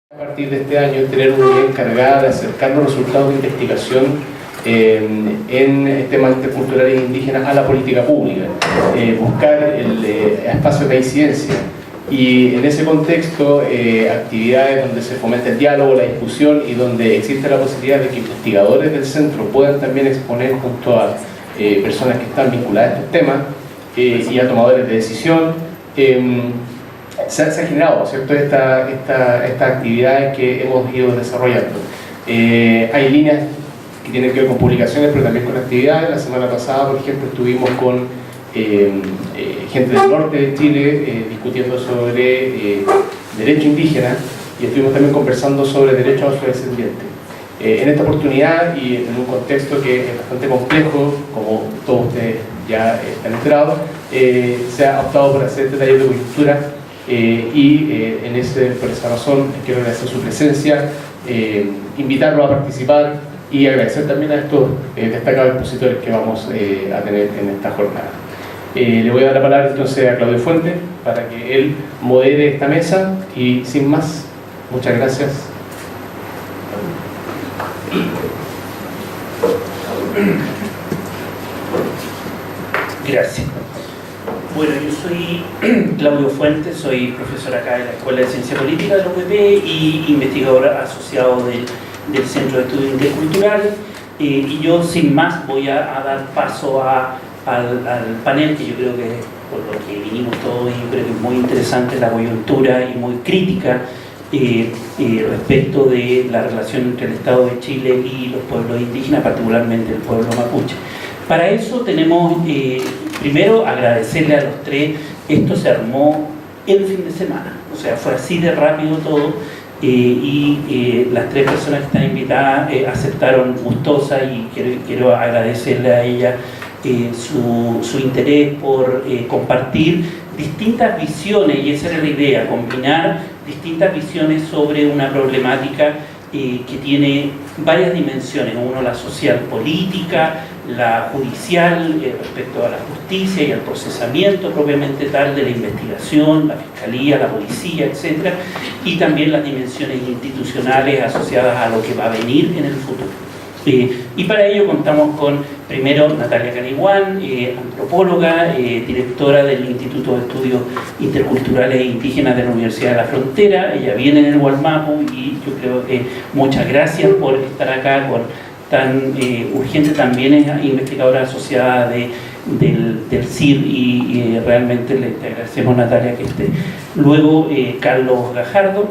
A partir de este año, tener una unidad encargada de acercar los resultados de investigación en temas interculturales e indígenas a la política pública, buscar el espacio de incidencia y en ese contexto actividades donde se fomenta el diálogo, la discusión y donde existe la posibilidad de que investigadores del centro puedan también exponer junto a personas que están vinculadas a estos temas y a tomadores de decisión. Se ha generado, ¿cierto?, estas actividades que hemos ido desarrollando. Hay líneas que tienen que ver con publicaciones, pero también con actividades. La semana pasada, por ejemplo, estuvimos con gente del norte de Chile discutiendo sobre derecho indígena y estuvimos también conversando sobre derechos afrodescendientes. En esta oportunidad y en un contexto que es bastante complejo, como todos ustedes ya están enterados, se ha optado por hacer este taller de coyuntura. Por esa razón quiero agradecer su presencia, invitarlos a participar y agradecer también a estos destacados expositores que vamos a tener en esta jornada. Le voy a dar la palabra entonces a Claudio Fuentes para que él modere esta mesa y sin más, muchas gracias. Gracias. Bueno, yo soy Claudio Fuentes, soy profesor acá de la Escuela de Ciencia Política de la UPP y investigador asociado del Centro de Estudios Interculturales. Y yo, sin más, voy a dar paso al panel, que yo creo que por lo que vinimos todos, yo creo que es muy interesante la coyuntura y muy crítica respecto de la relación entre el Estado de Chile y los pueblos indígenas, particularmente el pueblo mapuche. Para eso tenemos, primero, agradecerle a los tres. Esto se armó el fin de semana, o sea, fue así de rápido todo, y las tres personas que están invitadas aceptaron gustosas, y quiero agradecerle a ellas su interés por compartir distintas visiones, y esa era la idea, combinar distintas visiones sobre una problemática que tiene varias dimensiones, uno la social política, la judicial respecto a la justicia y al procesamiento propiamente tal de la investigación, la fiscalía, la policía, etc. Y también las dimensiones institucionales asociadas a lo que va a venir en el futuro. Y para ello contamos con, primero, Natalia Caniguán, antropóloga, directora del Instituto de Estudios Interculturales e Indígenas de la Universidad de la Frontera. Ella viene en el Gualmapu y yo creo que muchas gracias por estar acá tan urgente. También es investigadora asociada del CIR y realmente te agradecemos, Natalia, que esté. Luego, Carlos Gajardo,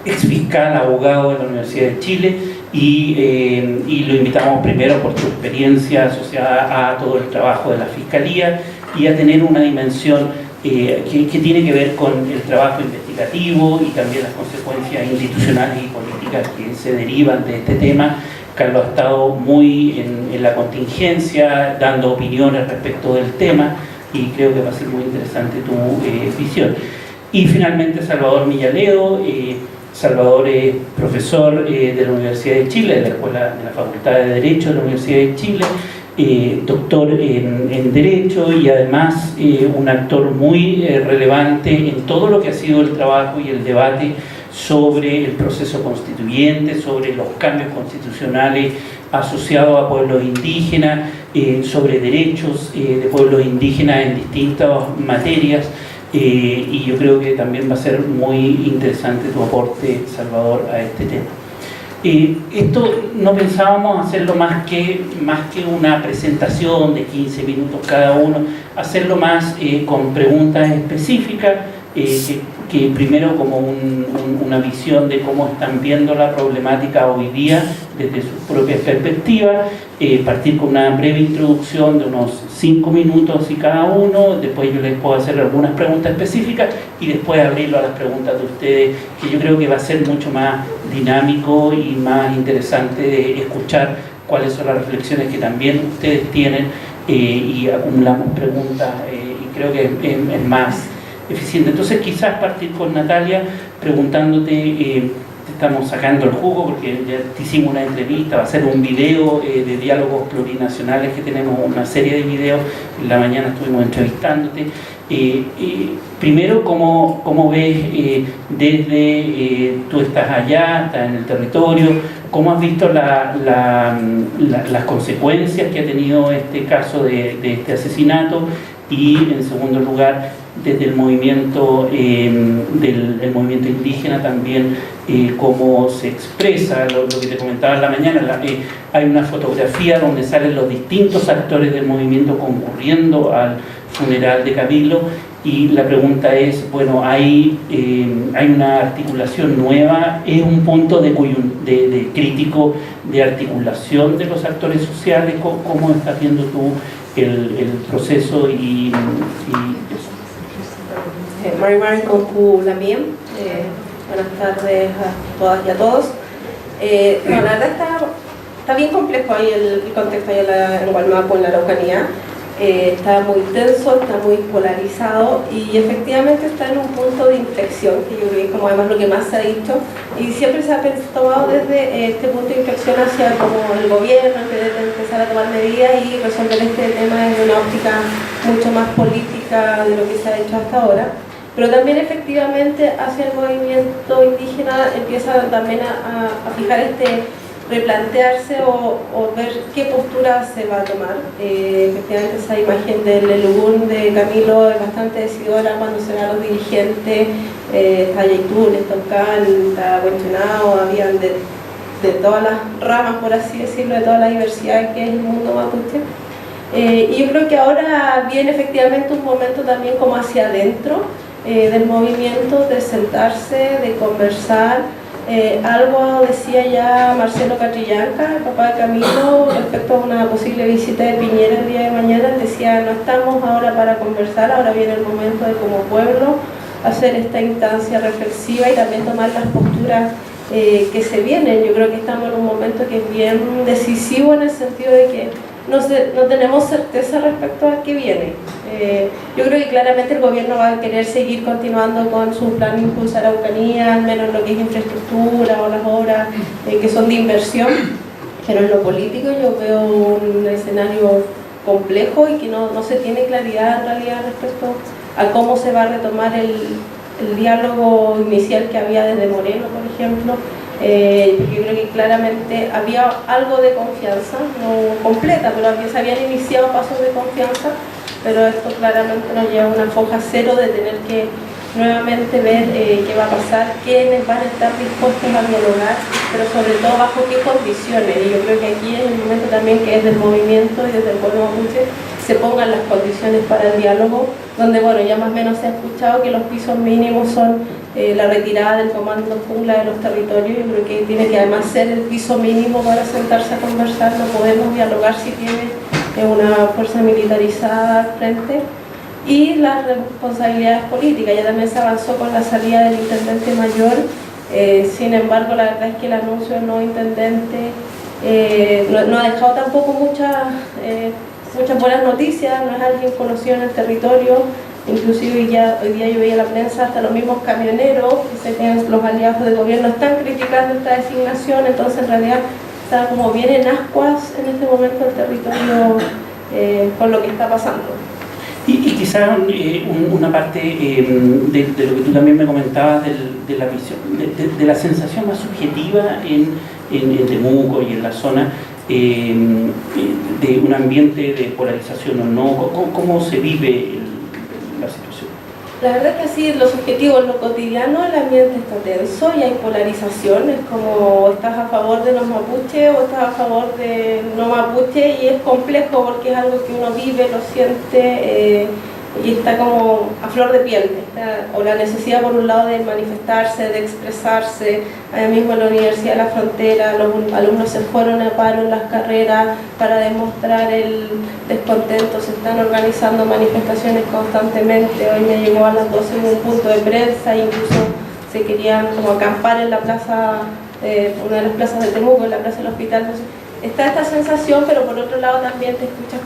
exfiscal, abogado de la Universidad de Chile, y lo invitamos primero por su experiencia asociada a todo el trabajo de la Fiscalía y a tener una dimensión que tiene que ver con el trabajo investigativo y también las consecuencias institucionales y políticas que se derivan de este tema. Carlos ha estado muy en la contingencia, dando opiniones respecto del tema, y creo que va a ser muy interesante tu visión. Y finalmente Salvador Millaledo. Salvador es profesor de la Universidad de Chile, de la Facultad de Derecho de la Universidad de Chile, doctor en Derecho y además un actor muy relevante en todo lo que ha sido el trabajo y el debate sobre el proceso constituyente, sobre los cambios constitucionales asociados a pueblos indígenas, sobre derechos de pueblos indígenas en distintas materias. Y yo creo que también va a ser muy interesante tu aporte, Salvador, a este tema. Esto no pensábamos hacerlo más que una presentación de 15 minutos cada uno, hacerlo más con preguntas específicas, que primero como una visión de cómo están viendo la problemática hoy día desde sus propias perspectivas, partir con una breve introducción de unos 5 minutos y cada uno, después yo les puedo hacer algunas preguntas específicas y después abrirlo a las preguntas de ustedes, que yo creo que va a ser mucho más dinámico y más interesante de escuchar cuáles son las reflexiones que también ustedes tienen, y acumulamos preguntas, y creo que es más eficiente. Entonces quizás partir con Natalia preguntándote, te estamos sacando el jugo porque ya te hicimos una entrevista, va a ser un video de diálogos plurinacionales que tenemos, una serie de videos, en la mañana estuvimos entrevistándote, Primero, ¿cómo ves desde tú estás allá, estás en el territorio, cómo has visto las consecuencias que ha tenido este caso de este asesinato? Y en segundo lugar, desde el movimiento, el movimiento indígena también, cómo se expresa lo que te comentaba en la mañana. Hay una fotografía donde salen los distintos actores del movimiento concurriendo al funeral de Camilo, y la pregunta es, bueno, hay una articulación nueva, es un punto de crítico de articulación de los actores sociales. ¿Cómo estás viendo tú el proceso y eso? Mari Concu Lamien, buenas tardes a todas y a todos. La verdad está bien complejo ahí el contexto ahí en Hualmaco, en la Araucanía. Está muy tenso, está muy polarizado y efectivamente está en un punto de inflexión, que yo creo que es como además lo que más se ha dicho, y siempre se ha tomado desde este punto de inflexión hacia como el gobierno que debe empezar a tomar medidas y resolver este tema desde una óptica mucho más política de lo que se ha hecho hasta ahora. Pero también efectivamente hacia el movimiento indígena empieza también a fijar replantearse o ver qué postura se va a tomar. Efectivamente esa imagen del Elugún de Camilo es bastante decidora cuando se ven a los dirigentes, está Yaytún, está Ocán, está Huenchunao, habían de todas las ramas, por así decirlo, de toda la diversidad que es el mundo mapuche. Y yo creo que ahora viene efectivamente un momento también como hacia adentro del movimiento, de sentarse, de conversar. Algo decía ya Marcelo Catrillanca, el papá de Camilo, respecto a una posible visita de Piñera el día de mañana. Decía, no estamos ahora para conversar, ahora viene el momento de como pueblo hacer esta instancia reflexiva y también tomar las posturas que se vienen. Yo creo que estamos en un momento que es bien decisivo en el sentido de que no tenemos certeza respecto a qué viene. Yo creo que claramente el gobierno va a querer seguir continuando con su plan de impulsar Araucanía, al menos lo que es infraestructura o las obras que son de inversión, pero en lo político yo veo un escenario complejo y que no se tiene claridad en realidad respecto a cómo se va a retomar el diálogo inicial que había desde Moreno, por ejemplo. Yo creo que claramente había algo de confianza, no completa, pero se habían iniciado pasos de confianza, pero esto claramente nos lleva a una foja cero de tener que nuevamente ver qué va a pasar, quiénes van a estar dispuestos a dialogar, pero sobre todo bajo qué condiciones. Y yo creo que aquí es el momento también que desde el movimiento y desde el pueblo mapuche se pongan las condiciones para el diálogo, donde bueno, ya más o menos se ha escuchado que los pisos mínimos son la retirada del comando jungla de los territorios. Yo creo que tiene que además ser el piso mínimo para sentarse a conversar. No podemos dialogar si tiene una fuerza militarizada al frente. Y las responsabilidades políticas, ya también se avanzó con la salida del intendente mayor. Sin embargo, la verdad es que el anuncio del nuevo intendente no ha dejado tampoco muchas buenas noticias. No es alguien conocido en el territorio. Inclusive hoy día yo veía en la prensa hasta los mismos camioneros, que sé que los aliados del gobierno están criticando esta designación. Entonces en realidad está como bien en ascuas en este momento el territorio con lo que está pasando. Y quizás una parte de lo que tú también me comentabas de la visión, de la sensación más subjetiva en Temuco y en la zona, de un ambiente de polarización o no. ¿Cómo se vive la situación? La verdad es que sí, lo subjetivo, en lo cotidiano, el ambiente está tenso y hay polarizaciones, como estás a favor de los mapuches o estás a favor de no mapuche, y es complejo porque es algo que uno vive, lo siente y está como a flor de piel. O la necesidad por un lado de manifestarse, de expresarse. Allá mismo en la Universidad de la Frontera los alumnos se fueron a paro en las carreras para demostrar el descontento. Se están organizando manifestaciones constantemente. Hoy me llegó a las 12 un punto de prensa, incluso se querían como acampar en la plaza, una de las plazas de Temuco, en la plaza del hospital. Entonces, está esta sensación, pero por otro lado también te escuchas,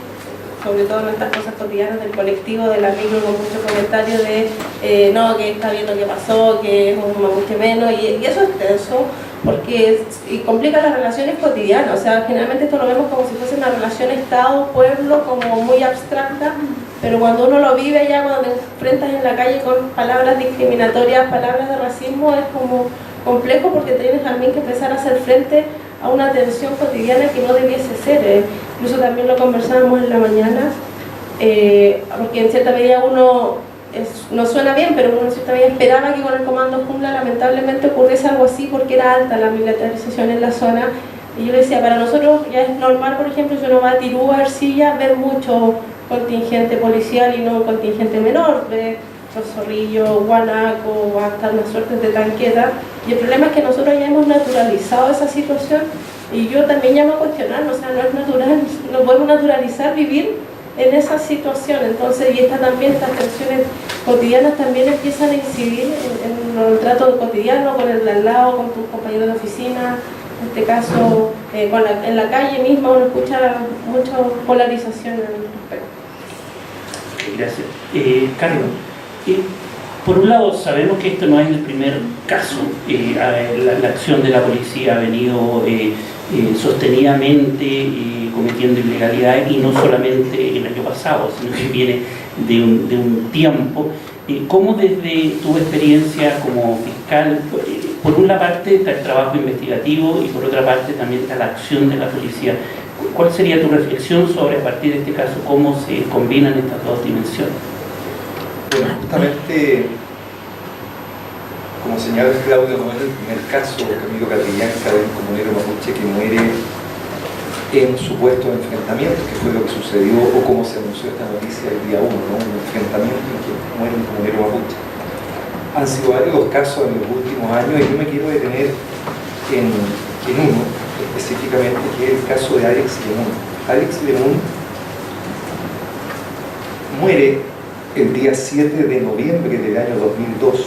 sobre todo en estas cosas cotidianas del colectivo, del amigo, con muchos comentarios de no, que está viendo qué pasó, que es un mapuche menos, y eso es tenso porque complica las relaciones cotidianas. O sea, generalmente esto lo vemos como si fuese una relación Estado-pueblo, como muy abstracta, pero cuando uno lo vive ya, cuando te enfrentas en la calle con palabras discriminatorias, palabras de racismo, es como complejo porque tienes también que empezar a hacer frente a una tensión cotidiana que no debiese ser. Incluso también lo conversábamos en la mañana, porque en cierta medida uno, no suena bien, pero uno en cierta medida esperaba que con el comando Jungla lamentablemente ocurriese algo así porque era alta la militarización en la zona. Y yo le decía, para nosotros ya es normal, por ejemplo, si uno va a Tirú, a Ercilla, ver mucho contingente policial y no un contingente menor, de Los Zorrillos, Guanaco, hasta unas suertes de tanqueta. Y el problema es que nosotros ya hemos naturalizado esa situación y yo también llamo a cuestionarlo, o sea, no es natural, no podemos naturalizar vivir en esa situación. Entonces, y estas tensiones cotidianas también empiezan a incidir en el trato cotidiano con el de al lado, con tus compañeros de oficina. En este caso, en la calle misma uno escucha mucha polarización al respecto. Gracias. Carlos, por un lado sabemos que esto no es el primer caso. La acción de la policía ha venido sostenidamente cometiendo ilegalidades, y no solamente el año pasado, sino que viene de un tiempo. ¿Cómo desde tu experiencia como fiscal, por una parte está el trabajo investigativo y por otra parte también está la acción de la policía? ¿Cuál sería tu reflexión sobre, a partir de este caso, cómo se combinan estas dos dimensiones? Bueno, justamente, como señala Claudio, no es el primer caso de Camilo Catrillanca, de un comunero mapuche que muere en supuestos enfrentamientos, que fue lo que sucedió, o como se anunció esta noticia el día 1, ¿no? Un enfrentamiento en que muere un comunero mapuche. Han sido varios los casos en los últimos años, y yo me quiero detener en uno específicamente, que es el caso de Alex Lemun. Alex Lemun muere el día 7 de noviembre del año 2002,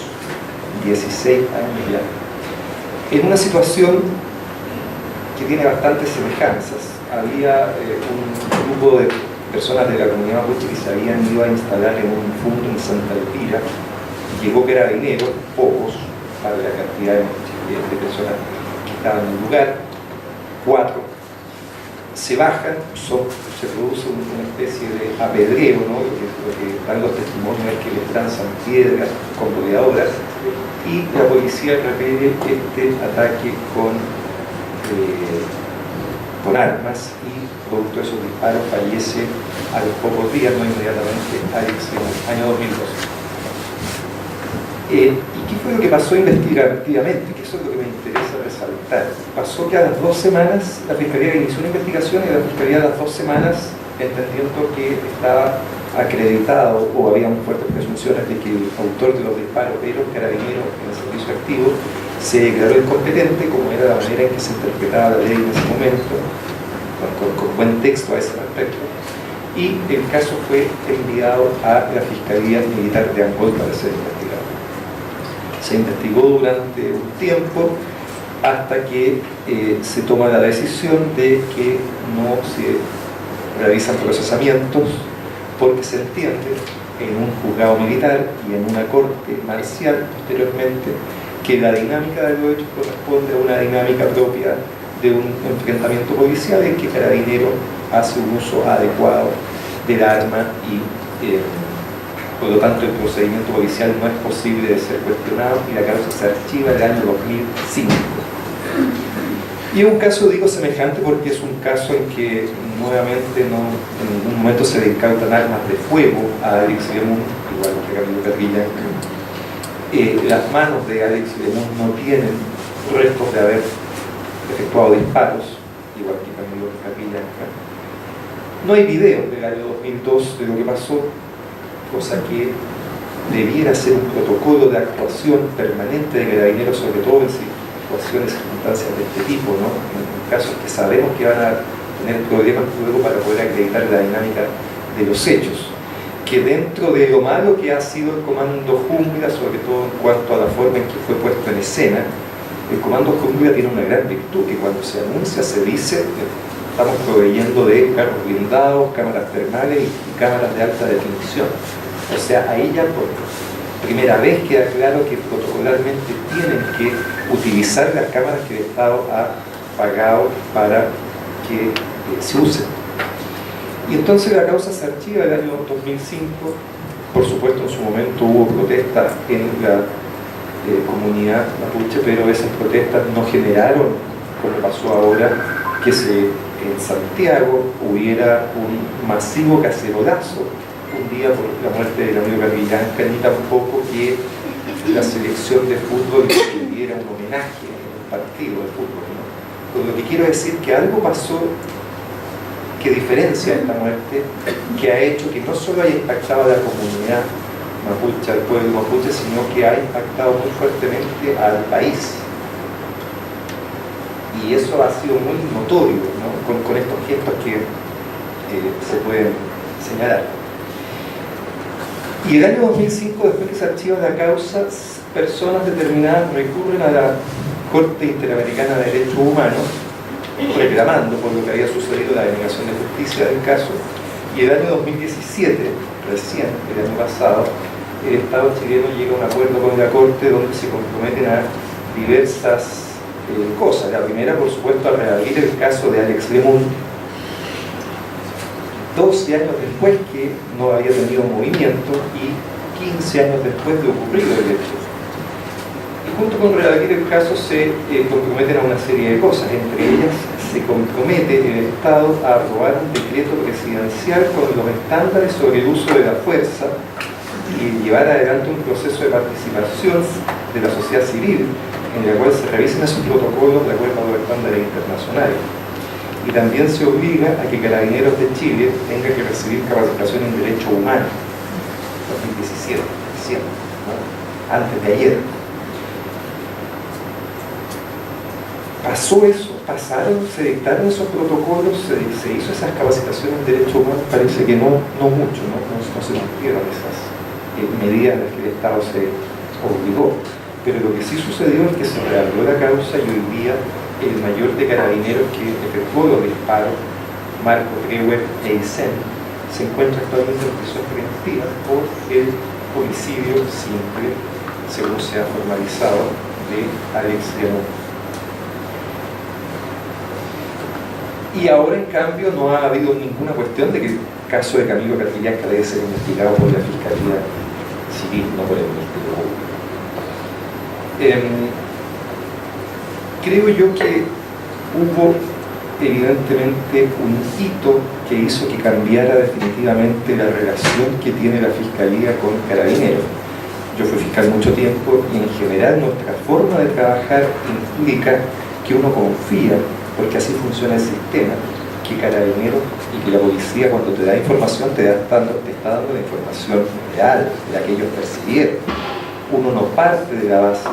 16 años ya, en una situación que tiene bastantes semejanzas. Había un grupo de personas de la comunidad mapuche que se habían ido a instalar en un fondo en Santa Elvira. Llegó Carabineros, pocos, para la cantidad de personas que estaban en el lugar, 4. Se bajan, se produce una especie de apedreo, ¿no? Lo que dan los testimonios es que les lanzan piedras con rodeadoras, y la policía repele este ataque con armas, y producto de esos disparos fallece a los pocos días, no inmediatamente, Alex en el año 2012. ¿Y qué fue lo que pasó investigativamente? Que eso es lo que me interesa resaltar. Pasó que a las 2 semanas la Fiscalía inició una investigación, y la Fiscalía a las 2 semanas, entendiendo que estaba acreditado o había fuertes presunciones de que el autor de los disparos era un carabinero en el servicio activo, se declaró incompetente, como era la manera en que se interpretaba la ley en ese momento, con buen texto a ese respecto, y el caso fue enviado a la Fiscalía Militar de Angol para ser investigado. Se investigó durante un tiempo hasta que se toma la decisión de que no se realizan procesamientos, porque se entiende en un juzgado militar y en una corte marcial posteriormente que la dinámica de los hechos corresponde a una dinámica propia de un enfrentamiento policial en que Carabinero hace un uso adecuado del arma, y por lo tanto el procedimiento policial no es posible de ser cuestionado, y la causa se archiva del año 2005. Y es un caso, digo, semejante porque es un caso en que nuevamente en ningún momento se le incautan armas de fuego a Alex Lemun, igual que Camilo Catrillanca. Las manos de Alex Lemun no tienen restos de haber efectuado disparos, igual que Camilo Catrillanca. No hay video del año 2002 de lo que pasó, cosa que debiera ser un protocolo de actuación permanente de Carabineros, sobre todo en situaciones y circunstancias de este tipo, ¿no? En casos que sabemos que van a tener problemas luego para poder acreditar la dinámica de los hechos. Que dentro de lo malo que ha sido el Comando Jungla, sobre todo en cuanto a la forma en que fue puesto en escena, el Comando Jungla tiene una gran virtud, que cuando se anuncia se dice: estamos proveyendo de carros blindados, cámaras termales y cámaras de alta definición. O sea, ahí ya por primera vez queda claro que protocolarmente tienen que utilizar las cámaras que el Estado ha pagado para que se usen. Y entonces la causa se archiva el año 2005. Por supuesto, en su momento hubo protestas en la comunidad mapuche, pero esas protestas no generaron, como pasó ahora, que en Santiago hubiera un masivo cacerolazo un día por la muerte del amigo Capillanca, ni tampoco que la selección de fútbol diera un homenaje en un partido de fútbol, ¿no? Pues lo que quiero decir es que algo pasó que diferencia esta muerte, que ha hecho que no solo haya impactado a la comunidad mapuche, al pueblo mapuche, sino que ha impactado muy fuertemente al país. Y eso ha sido muy notorio, ¿no? con estos gestos que se pueden señalar. Y el año 2005, después que se archiva la causa, personas determinadas recurren a la Corte Interamericana de Derechos Humanos reclamando por lo que había sucedido, la denegación de justicia del caso. Y el año 2017, recién, el año pasado, el Estado chileno llega a un acuerdo con la Corte donde se comprometen a diversas cosas. La primera, por supuesto, a reabrir el caso de Alex Lemun, 12 años después que no había tenido movimiento y 15 años después de ocurrido el hecho. Y junto con reabrir el caso se comprometen a una serie de cosas. Entre ellas se compromete el Estado a aprobar un decreto presidencial con los estándares sobre el uso de la fuerza y llevar adelante un proceso de participación de la sociedad civil en el cual se revisen esos protocolos de acuerdo a los estándares internacionales. Y también se obliga a que Carabineros de Chile tenga que recibir capacitación en Derecho Humano. 2017, diciembre, ¿no? Antes de ayer. Pasó eso, se dictaron esos protocolos, se hizo esas capacitaciones en Derecho Humano, parece que no mucho, no se cumplieron esas medidas en las que el Estado se obligó. Pero lo que sí sucedió es que se reabrió la causa y hoy día el mayor de carabineros que efectuó los disparos, Marco Treuer Eisen, se encuentra actualmente en prisión preventiva por el homicidio simple, según se ha formalizado, de Alex Lemun. Y ahora, en cambio, no ha habido ninguna cuestión de que el caso de Camilo Catrillanca debe ser investigado por la Fiscalía Civil, no por el Ministerio Público. Creo yo que hubo evidentemente un hito que hizo que cambiara definitivamente la relación que tiene la Fiscalía con Carabineros. Yo fui fiscal mucho tiempo y en general nuestra forma de trabajar implica que uno confía, porque así funciona el sistema, que Carabineros y que la policía, cuando te da información, te está dando la información real, la que ellos percibieron. Uno no parte de la base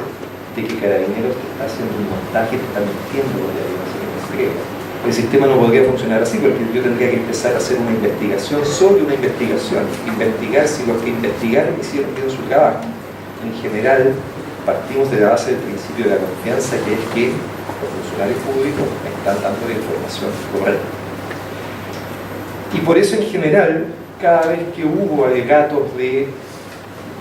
de que Carabineros te está haciendo un montaje, te está mintiendo con la información que te entrega. El sistema no podría funcionar así, porque yo tendría que empezar a hacer una investigación sobre una investigación, investigar si los que investigaron hicieron bien su trabajo. En general, partimos de la base del principio de la confianza, que es que los funcionarios públicos están dando la información correcta. Y por eso, en general, cada vez que hubo alegatos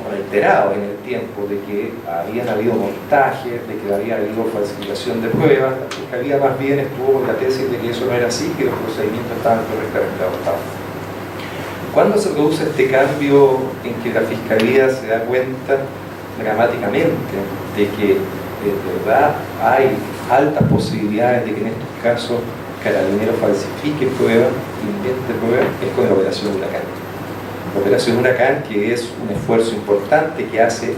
reiterados en el tiempo de que habían habido montajes, de que había habido falsificación de pruebas, la Fiscalía más bien estuvo con la tesis de que eso no era así, que los procedimientos estaban correctamente adoptados. ¿Cuándo se produce este cambio en que la Fiscalía se da cuenta dramáticamente de que de verdad hay altas posibilidades de que en estos casos Carabineros falsifique pruebas, invente pruebas? Es con la Operación Huracán. La Operación Huracán, que es un esfuerzo importante que hace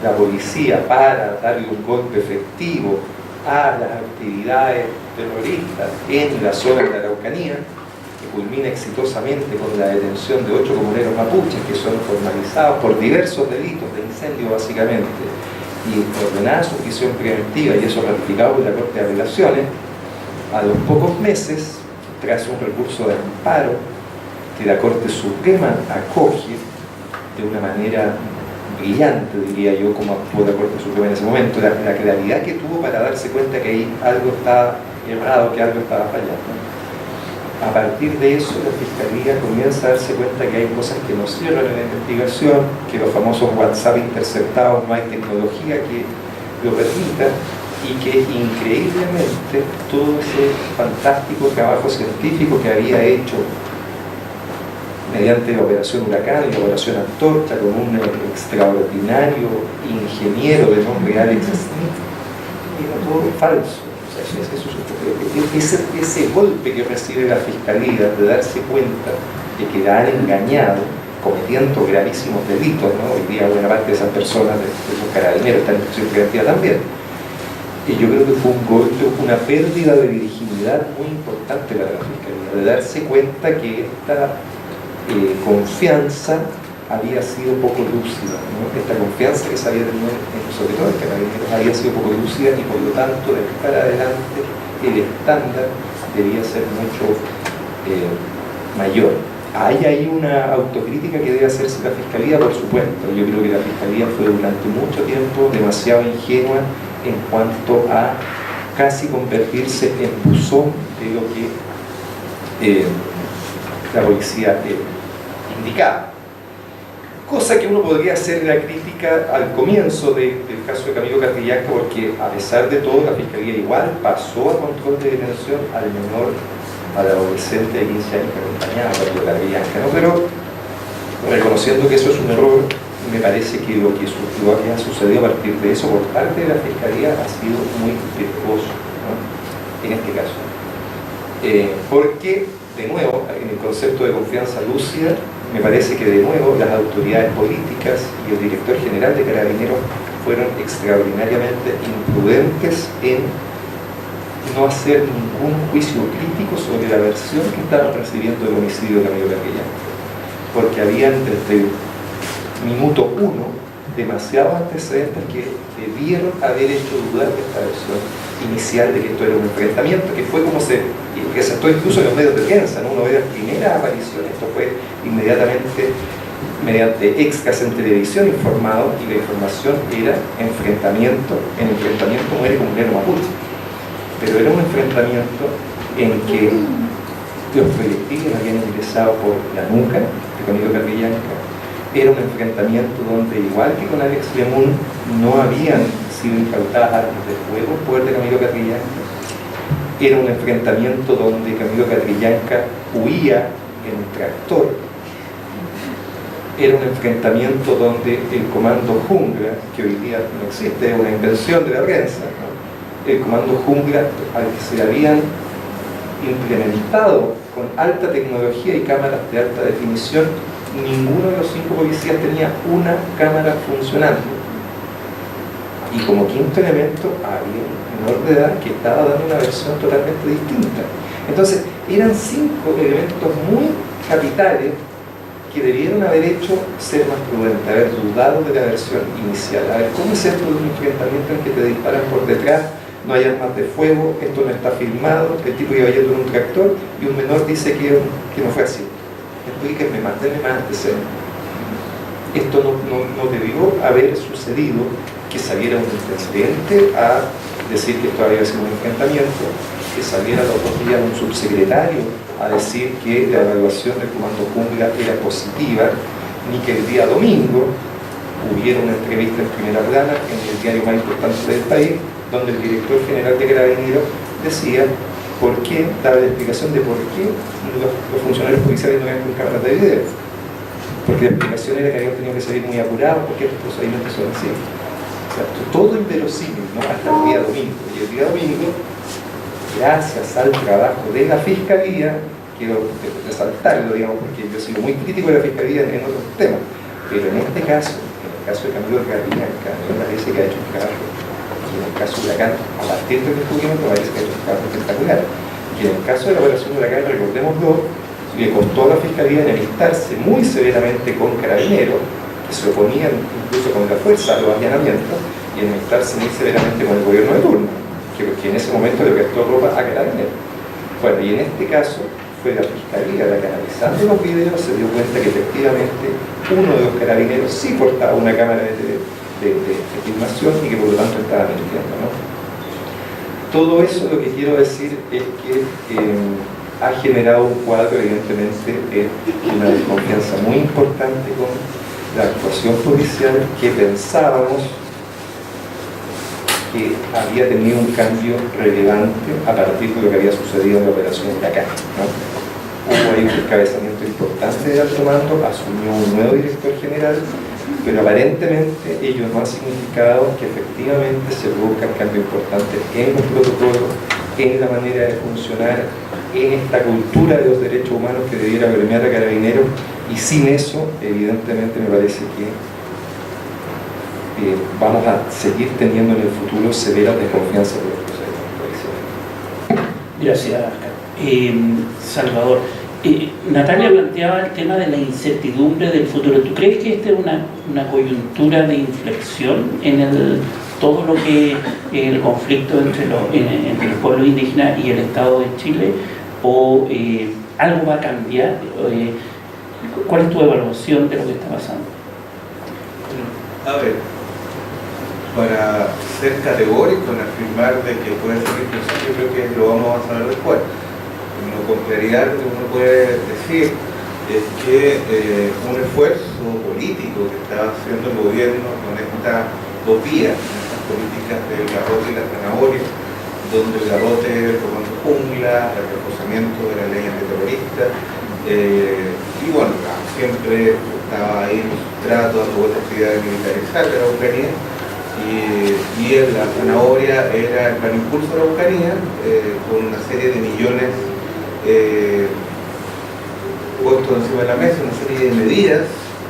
la policía para darle un golpe efectivo a las actividades terroristas en la zona de la Araucanía, que culmina exitosamente con la detención de 8 comuneros mapuches que son formalizados por diversos delitos de incendio básicamente y ordenada su prisión preventiva, y eso ratificado por la Corte de Apelaciones. A los pocos meses, tras un recurso de amparo que la Corte Suprema acoge de una manera brillante, diría yo, como actuó la Corte Suprema en ese momento, la claridad que tuvo para darse cuenta que ahí algo estaba errado, que algo estaba fallando. A partir de eso, la Fiscalía comienza a darse cuenta que hay cosas que no cierran en la investigación, que los famosos WhatsApp interceptados, no hay tecnología que lo permita, y que increíblemente todo ese fantástico trabajo científico que había hecho mediante la operación Huracán y la operación Antorcha, con un extraordinario ingeniero de nombre Alex Smith, era todo falso. O sea, ese golpe que recibe la Fiscalía de darse cuenta de que la han engañado cometiendo gravísimos delitos, ¿no? Hoy día buena parte de esas personas, de esos carabineros, están en prisión preventiva también. Y yo creo que fue un golpe, una pérdida de virginidad muy importante para la Fiscalía, de darse cuenta que esta confianza había sido poco lúcida, ¿no? Esta confianza que se había tenido, sobre todo en carabineros, había sido poco lúcida y por lo tanto de aquí para adelante el estándar debía ser mucho mayor. ¿Hay ahí una autocrítica que debe hacerse la Fiscalía? Por supuesto. Yo creo que la Fiscalía fue durante mucho tiempo demasiado ingenua en cuanto a casi convertirse en buzón de lo que la policía indicaba. Cosa que uno podría hacer la crítica al comienzo del caso de Camilo Catrillanca, porque a pesar de todo la Fiscalía igual pasó a control de detención al menor, al adolescente de 15 años que acompañaba a Camilo Catrillanca, ¿no? Pero reconociendo que eso es un error, me parece que lo que ha sucedido a partir de eso por parte de la Fiscalía ha sido muy virtuoso, ¿no? En este caso. Porque, de nuevo, en el concepto de confianza lúcida, me parece que de nuevo las autoridades políticas y el director general de Carabineros fueron extraordinariamente imprudentes en no hacer ningún juicio crítico sobre la versión que estaban recibiendo del homicidio de Camilo Catrillanca, porque habían desde el minuto 1 demasiados antecedentes que debieron haber hecho dudar de esta versión inicial de que esto era un enfrentamiento, que fue como se presentó incluso en los medios de prensa, ¿no? Uno ve las primeras apariciones, esto fue inmediatamente mediante excas en televisión informado, y la información era enfrentamiento, en enfrentamiento muere comunero mapuche, pero era un enfrentamiento en que los proyectiles habían ingresado por la nuca de Camilo Catrillanca. Era un enfrentamiento donde, igual que con Alex Lemun, no habían sido incautadas armas de fuego por de Camilo Catrillanca. Era un enfrentamiento donde Camilo Catrillanca huía en un tractor. Era un enfrentamiento donde el comando Jungla, que hoy día no existe, es una invención de la prensa, ¿no? El comando Jungla, al que se habían implementado con alta tecnología y cámaras de alta definición, ninguno de los 5 policías tenía una cámara funcionando. Y como quinto elemento, había un menor de edad que estaba dando una versión totalmente distinta. Entonces, eran 5 elementos muy capitales que debieron haber hecho ser más prudentes, haber dudado de la versión inicial. A ver, ¿cómo es esto de un enfrentamiento en que te disparan por detrás? No hay armas de fuego, esto no está filmado, el tipo iba yendo en un tractor y un menor dice que no fue así. Explíquenme más, denme más antecedentes. Esto no debió haber sucedido, que saliera un presidente a decir que esto había sido un enfrentamiento, que saliera los 2 días un subsecretario a decir que la evaluación del comando Jungla era positiva, ni que el día domingo hubiera una entrevista en primera plana en el diario más importante del país, donde el director general de Carabineros decía por qué, daba la explicación de por qué los funcionarios policiales no iban con cámaras de video, porque la explicación era que habían tenido que salir muy apurados porque estos procedimientos son así. O sea, todo inverosímil, ¿no? Hasta el día domingo. Y el día domingo, gracias al trabajo de la Fiscalía, quiero resaltarlo, digamos, porque yo he sido muy crítico de la Fiscalía en otros temas, pero en este caso, en el caso de Camilo Catrillanca, me parece que ha hecho un trabajo, y en el caso de Huracán, a partir del descubrimiento, me parece que ha hecho un trabajo espectacular. Y en el caso de la operación Huracán, recordémoslo, le costó a la Fiscalía enemistarse muy severamente con Carabineros, que se oponían incluso con la fuerza a los allanamientos, y enemistarse muy severamente con el gobierno de turno, que en ese momento le prestó ropa a Carabineros. Bueno, y en este caso fue la Fiscalía la que, analizando los videos, se dio cuenta que efectivamente uno de los carabineros sí portaba una cámara de filmación y que por lo tanto estaba mintiendo, ¿no? Todo eso lo que quiero decir es que ha generado un cuadro evidentemente de una desconfianza muy importante con la actuación policial, que pensábamos que había tenido un cambio relevante a partir de lo que había sucedido en la operación Huracán, ¿no? Hubo ahí un descabezamiento puesto importante de alto mando, asumió un nuevo director general, pero aparentemente ello no ha significado que efectivamente se produzcan cambios importantes en los protocolos, en la manera de funcionar, en esta cultura de los derechos humanos que debiera premiar a Carabineros, y sin eso, evidentemente, me parece que vamos a seguir teniendo en el futuro severa desconfianza por los procedimientos. Gracias, Salvador. Natalia planteaba el tema de la incertidumbre del futuro. ¿Tú crees que esta es una coyuntura de inflexión en todo lo que es el conflicto entre los pueblos indígenas y el Estado de Chile? ¿O algo va a cambiar? ¿Cuál es tu evaluación de lo que está pasando? A ver, para ser categórico en afirmar de que puede ser inflexión, yo creo que lo vamos a saber después. Con claridad lo que uno puede decir es que un esfuerzo político que está haciendo el gobierno con esta utopía, estas políticas del garrote y la zanahoria, donde el garrote es el comando jungla, el reforzamiento de la ley antiterrorista, y bueno, siempre estaba ahí el sustrato dando vueltas a actividad de militarizar de la Ucrania, y la zanahoria era el plan impulso de la Ucrania, con una serie de millones puestos encima de la mesa, una serie de medidas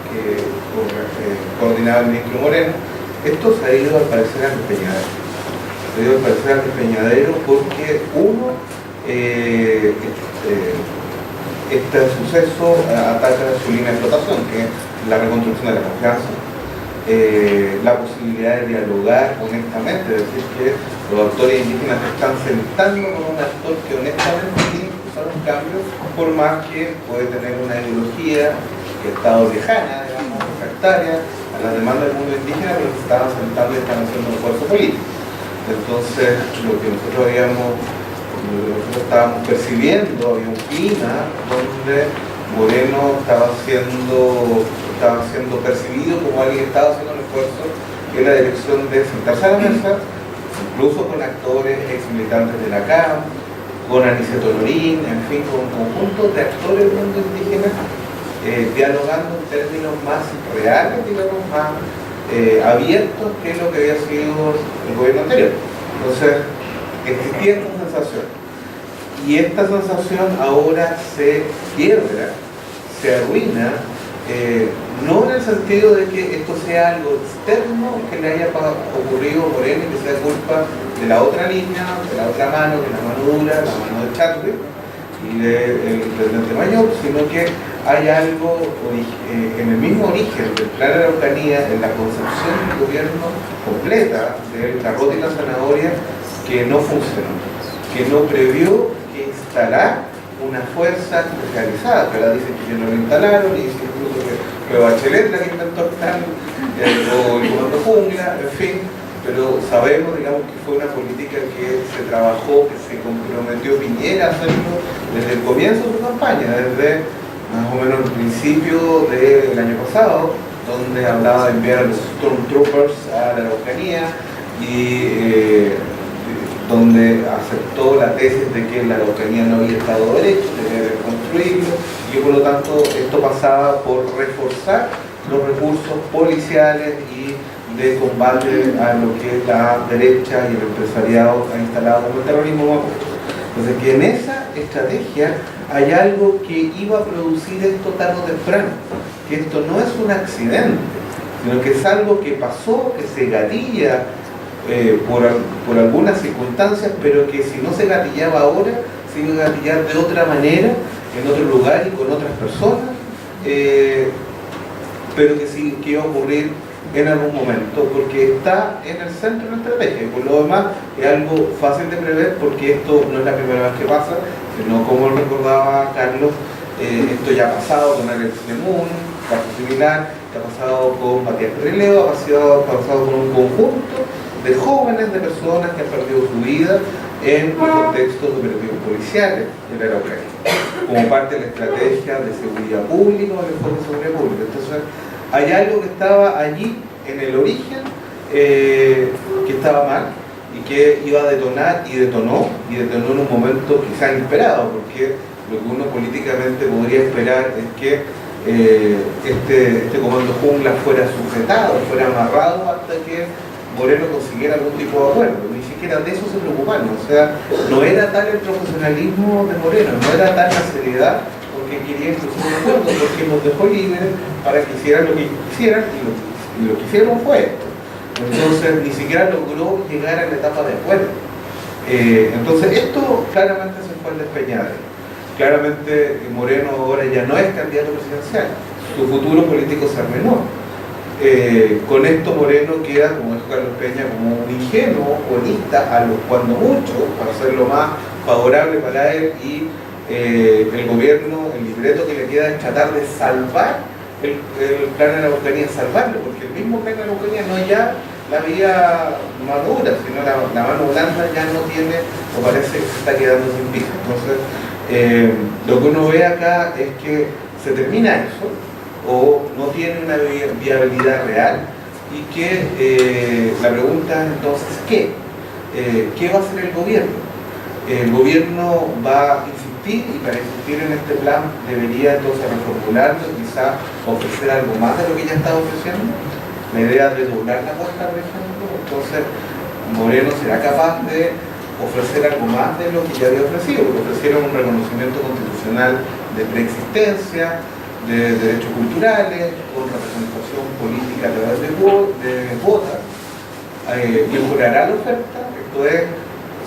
que coordinaba el ministro Moreno. Esto se ha ido al parecer al despeñadero. Se ha ido al parecer al despeñadero porque uno, este suceso ataca su línea de flotación, que es la reconstrucción de la confianza, la posibilidad de dialogar honestamente, es decir, que los actores indígenas se están sentando con un actor que honestamente tiene que usar un cambio, por más que puede tener una ideología que ha estado lejana, digamos, refractaria a las demandas del mundo indígena, pero se estaban sentando y están haciendo un esfuerzo político. Entonces, lo que nosotros estábamos percibiendo, había un clima donde Moreno estaba siendo percibido como alguien que estaba haciendo un esfuerzo en la dirección de sentarse a la mesa, incluso con actores ex militantes de la CAM, con Aniceto Lorín, en fin, con un conjunto de actores del mundo indígena, dialogando en términos más reales, digamos, más abiertos que lo que había sido el gobierno anterior. Entonces, existía esta sensación. Y esta sensación ahora se quiebra, se arruina, no en el sentido de que esto sea algo externo que le haya ocurrido a Moreno y que sea culpa de la otra línea, de la otra mano, de la mano dura, la mano de Chadwick y del presidente Mayor, sino que hay algo en el mismo origen del plan de la Araucanía, en la concepción del gobierno completa del garrote y la zanahoria, que no funcionó, que no previó que instalar una fuerza especializada, que ahora dicen que ya no lo instalaron, y dicen incluso que fue Bachelet la que inventó el plan, o el comando jungla, en fin, pero sabemos, digamos, que fue una política que se trabajó, que se comprometió Piñera a hacerlo desde el comienzo de su campaña, desde más o menos el principio del año pasado, donde hablaba de enviar a los Stormtroopers a la Araucanía y donde aceptó la tesis de que la Araucanía no había Estado de Derecho, debía reconstruirlo, y por lo tanto esto pasaba por reforzar los recursos policiales y de combate a lo que la derecha y el empresariado han instalado como el terrorismo mapuche. Entonces, que en esa estrategia hay algo que iba a producir esto tarde o temprano, que esto no es un accidente, sino que es algo que pasó, que se gatilla por algunas circunstancias, pero que si no se gatillaba ahora, se iba a gatillar de otra manera, en otro lugar y con otras personas, pero que sí que iba a ocurrir en algún momento, porque está en el centro de la estrategia, y por lo demás es algo fácil de prever, porque esto no es la primera vez que pasa, sino como recordaba Carlos, esto ya ha pasado con Alex Lemun, caso similar, que ha pasado con Matías Perrileo, ha pasado con un conjunto de jóvenes, de personas que han perdido su vida en contextos de operativos policiales en la Araucanía, como parte de la estrategia de seguridad pública o del Fondo de Seguridad Pública. Entonces, hay algo que estaba allí en el origen, que estaba mal y que iba a detonar y detonó en un momento quizá inesperado, porque lo que uno políticamente podría esperar es que este comando jungla fuera sujetado, fuera amarrado hasta que Moreno consiguiera algún tipo de acuerdo. Ni siquiera de eso se preocuparon. O sea, no era tal el profesionalismo de Moreno, no era tal la seriedad porque quería incluso un acuerdo, porque nos dejó libres para que hicieran lo que quisieran y lo que hicieron fue esto. Entonces ni siquiera logró llegar a la etapa de acuerdo. Entonces esto claramente se fue al despeñadero. Claramente Moreno ahora ya no es candidato presidencial, su futuro político se arruinó. Con esto Moreno queda, como dijo Carlos Peña, como un ingenuo buenista a los cuando mucho, para hacerlo más favorable para él, y el gobierno, el libreto que le queda es tratar de salvar el plan de la Araucanía, salvarlo, porque el mismo plan de la Araucanía no ya la vía madura, sino la mano blanda ya no tiene, o parece que se está quedando sin piso. Entonces, lo que uno ve acá es que se termina eso, o no tiene una viabilidad real, y que la pregunta es entonces, ¿qué va a hacer el gobierno? El gobierno va a insistir, y para insistir en este plan debería entonces reformularlo, quizás ofrecer algo más de lo que ya está ofreciendo. La idea de doblar la apuesta, por ejemplo, entonces Moreno será capaz de ofrecer algo más de lo que ya había ofrecido, porque ofrecieron un reconocimiento constitucional de preexistencia, de derechos culturales, con representación política a través de cuotas, mejorará la oferta, esto es,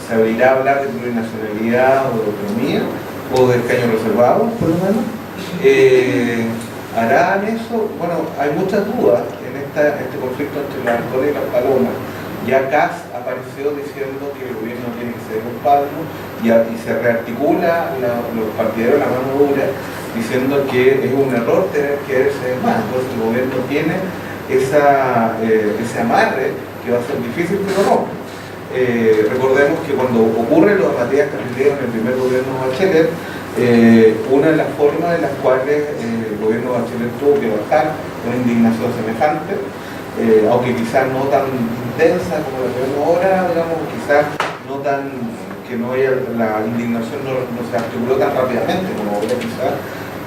se abrirá a hablar de plurinacionalidad o de autonomía, o de escaños reservados, por lo menos. ¿Harán eso? Bueno, hay muchas dudas en este conflicto entre las Antonas y las Palomas. Ya Kast apareció diciendo que el gobierno tiene que ser un padre y se rearticula los partidarios de la mano dura diciendo que es un error tener que irse más. Entonces el gobierno tiene ese amarre que va a ser difícil que lo rompa. Recordemos que cuando ocurre lo de Matías Carrilero en el primer gobierno de Bachelet, una de las formas en las cuales el gobierno de Bachelet tuvo que bajar una indignación semejante, aunque quizás no tan intensa como la que vemos ahora, digamos, quizás no tan, que no haya, la indignación no se articuló tan rápidamente como ahora quizás,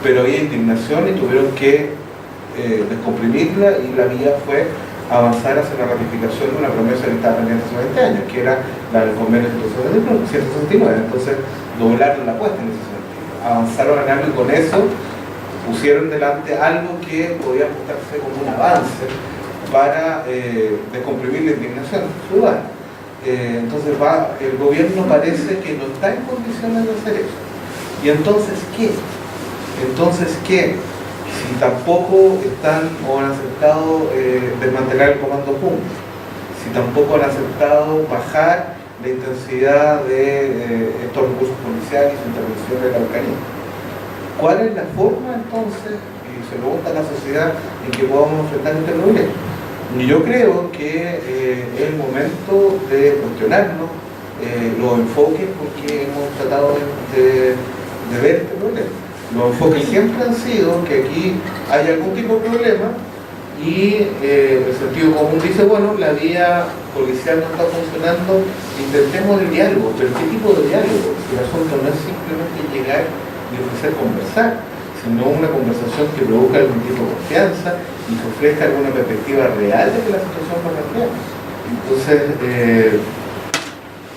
pero había indignación y tuvieron que descomprimirla, y la vía fue avanzar hacia la ratificación de una promesa que estaba pendiente hace 20 años, que era la del convenio 169, entonces doblaron la apuesta en ese sentido, avanzaron en algo y con eso pusieron delante algo que podía mostrarse como un avance para descomprimir la indignación ciudadana. Entonces el gobierno parece que no está en condiciones de hacer eso. ¿Y entonces qué? Si tampoco están o han aceptado desmantelar el comando jungla, si tampoco han aceptado bajar la intensidad de estos recursos policiales y su intervención en la Araucanía, ¿cuál es la forma entonces, y se pregunta a la sociedad, en que podamos enfrentar este problema? Y yo creo que es el momento de cuestionarnos los enfoques, porque hemos tratado de ver este problema. Los enfoques siempre han sido que aquí hay algún tipo de problema y el sentido común dice, bueno, la vía policial no está funcionando, intentemos el diálogo. ¿Pero qué tipo de diálogo? El asunto no es simplemente llegar y ofrecer conversar, sino una conversación que provoque algún tipo de confianza y que ofrezca alguna perspectiva real de que la situación va a cambiar. Entonces,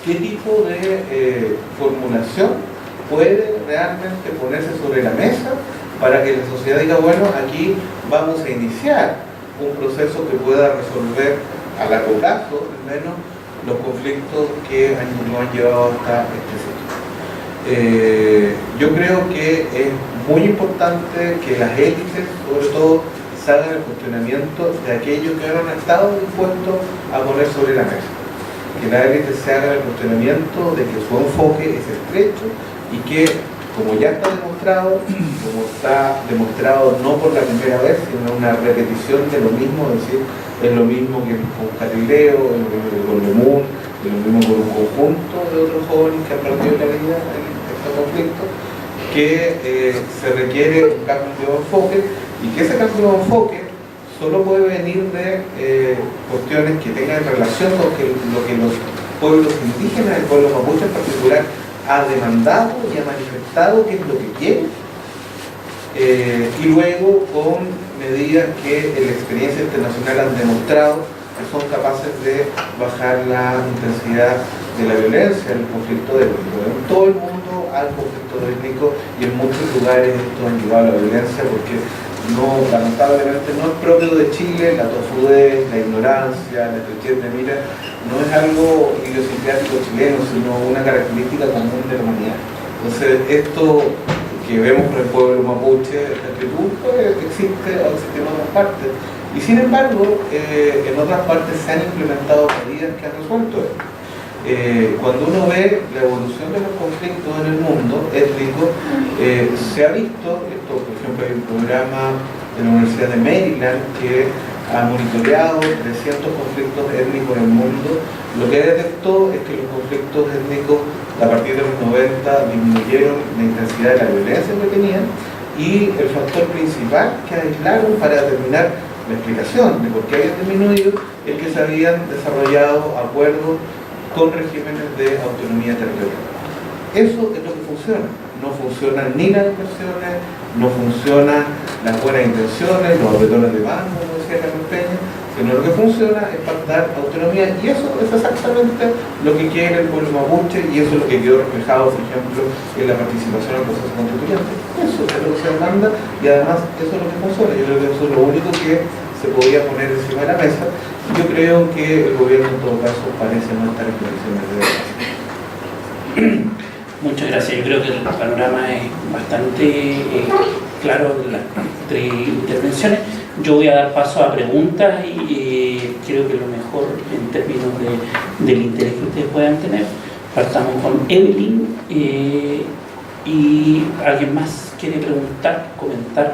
¿qué tipo de formulación puede realmente ponerse sobre la mesa para que la sociedad diga, bueno, aquí vamos a iniciar un proceso que pueda resolver a largo plazo, al menos, los conflictos que nos han llevado hasta este sitio? Yo creo que es muy importante que las élites, sobre todo, salgan el cuestionamiento de aquello que no han estado dispuestos a poner sobre la mesa. Que las élites se hagan el cuestionamiento de que su enfoque es estrecho y que, como ya está demostrado, como está demostrado no por la primera vez, sino una repetición de lo mismo, es decir, es lo mismo que con Carrilero, es lo mismo que con Lemún, es lo mismo con un conjunto de otros jóvenes que han perdido la vida en este conflicto, que se requiere un cambio de enfoque, y que ese cambio de enfoque solo puede venir de cuestiones que tengan relación con lo que los pueblos indígenas, el pueblo mapuche en particular, ha demandado y ha manifestado qué es lo que quiere, y luego con medidas que en la experiencia internacional han demostrado que son capaces de bajar la intensidad de la violencia, el conflicto étnico. En todo el mundo hay conflicto étnico y en muchos lugares esto ha llevado a la violencia porque no, lamentablemente no es propio de Chile, la tozudez, la ignorancia, la estrechez de mira, no es algo idiosincrático chileno, sino una característica común de la humanidad. Entonces esto que vemos por el pueblo mapuche, esta actitud, pues, existe en otras partes. Y sin embargo, en otras partes se han implementado medidas que han resuelto esto. Cuando uno ve la evolución de los conflictos en el mundo étnico, se ha visto, esto por ejemplo hay un programa de la Universidad de Maryland que ha monitoreado 300 conflictos étnicos en el mundo. Lo que detectó es que los conflictos étnicos a partir de los 90 disminuyeron la intensidad de la violencia que tenían, y el factor principal que aislaron para determinar la explicación de por qué habían disminuido es que se habían desarrollado acuerdos con regímenes de autonomía territorial. Eso es lo que funciona. No funcionan ni las inversiones, no funcionan las buenas intenciones, los apretones de mano, como decía Carlos Peña, sino lo que funciona es para dar autonomía, y eso es exactamente lo que quiere el pueblo mapuche, y eso es lo que quedó reflejado, por ejemplo, en la participación en el proceso constituyente. Eso es lo que se demanda, y además eso es lo que funciona. Yo creo que eso es lo único que se podía poner encima de la mesa. Yo creo que el gobierno en todo caso parece no estar en condiciones de hacerlo. Muchas gracias. Yo creo que el panorama es bastante claro en las tres intervenciones. Yo voy a dar paso a preguntas y creo que lo mejor en términos del interés que ustedes puedan tener. Partamos con Evelyn y alguien más quiere preguntar, comentar.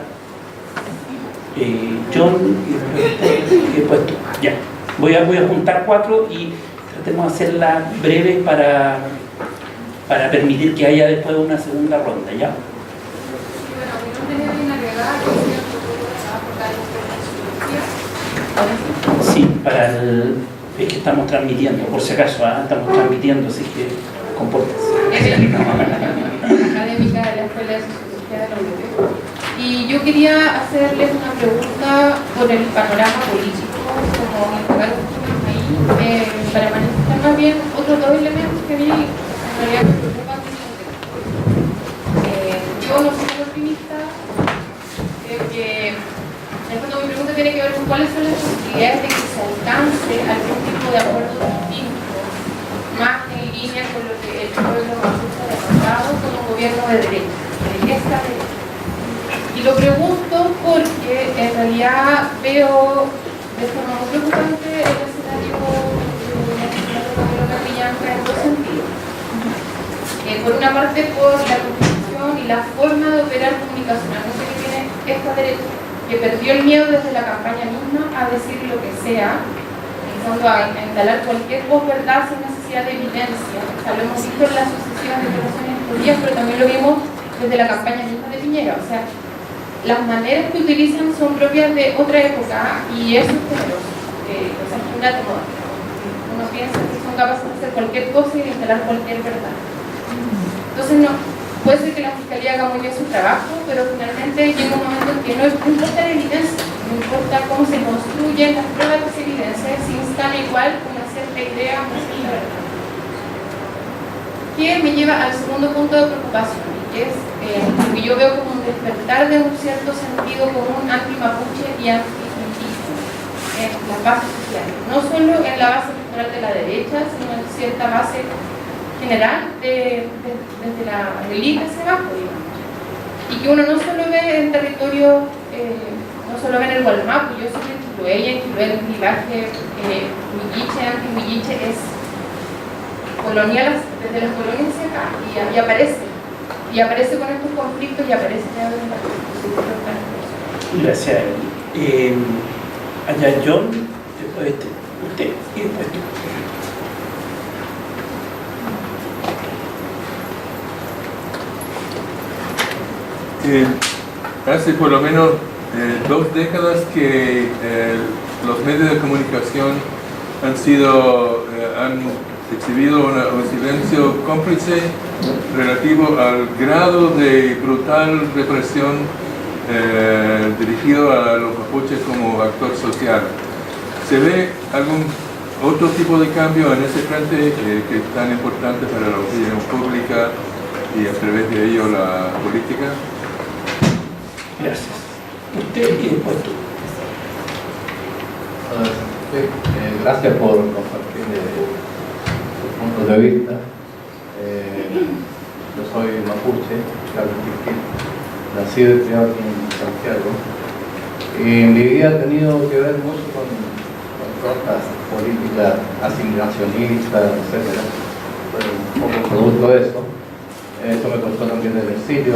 John y después tú. Ya. Voy a juntar 4 y tratemos de hacerla breve para permitir que haya después una segunda ronda, ¿ya? Sí, es que estamos transmitiendo, por si acaso, estamos transmitiendo, así que compórtense. Académica de la Escuela de Sociología de la UDP. Y yo quería hacerles una pregunta por el panorama político, como enfocar un poquito ahí, para manifestar más bien otros 2 elementos que a mí en realidad me preocupan mucho. Yo no soy optimista, creo que en el fondo mi pregunta tiene que ver con cuáles son las posibilidades de que se alcance algún tipo de acuerdo distinto, más en línea con lo que el pueblo mapuche ha demandado con un gobierno de derecha, de esta derecha. Y lo pregunto porque en realidad veo de forma muy preocupante el escenario de la Villanca en 2 sentidos. Por una parte por la constitución y la forma de operar comunicacional, no sé qué tiene esta derecha, que perdió el miedo desde la campaña misma a decir lo que sea, en fondo a instalar cualquier posverdad sin necesidad de evidencia. O sea, lo hemos visto en la sucesión de declaraciones estos días, pero también lo vimos desde la campaña misma de Piñera. O sea, las maneras que utilizan son propias de otra época y eso es temeroso. O sea, es un dato moderno. Uno piensa que son capaces de hacer cualquier cosa y de instalar cualquier verdad. Entonces, no, puede ser que la Fiscalía haga muy bien su trabajo, pero finalmente llega un momento en que no importa la evidencia, no importa cómo se construyen las pruebas de esa evidencia, se instala igual una cierta idea, una cierta verdad. Que me lleva al segundo punto de preocupación, que es lo que yo veo como un despertar de un cierto sentido común anti-mapuche y anti-indígena en las bases sociales, no solo en la base electoral de la derecha, sino en cierta base general desde la élite hacia abajo, digamos. Y que uno no solo ve en territorio, no solo ve en el Gualmapu, yo soy de Chiloé, y en Chiloé el clivaje huilliche, anti-huilliche es colonial desde las colonias hacia acá, y aparece con estos conflictos y aparece ya en la Constitución. Gracias. Allá John, después usted y después tú. Hace por lo menos 2 décadas que los medios de comunicación han exhibido un silencio cómplice relativo al grado de brutal represión dirigido a los mapuches como actor social. ¿Se ve algún otro tipo de cambio en ese frente que es tan importante para la opinión pública y a través de ello la política? Gracias. Usted y después tú. Gracias por compartir sus puntos de vista. Yo soy mapuche, nacido y criado aquí en Santiago, y mi vida ha tenido que ver mucho con otras políticas asimilacionistas, etc. Fue un poco producto de eso. Eso me costó también el exilio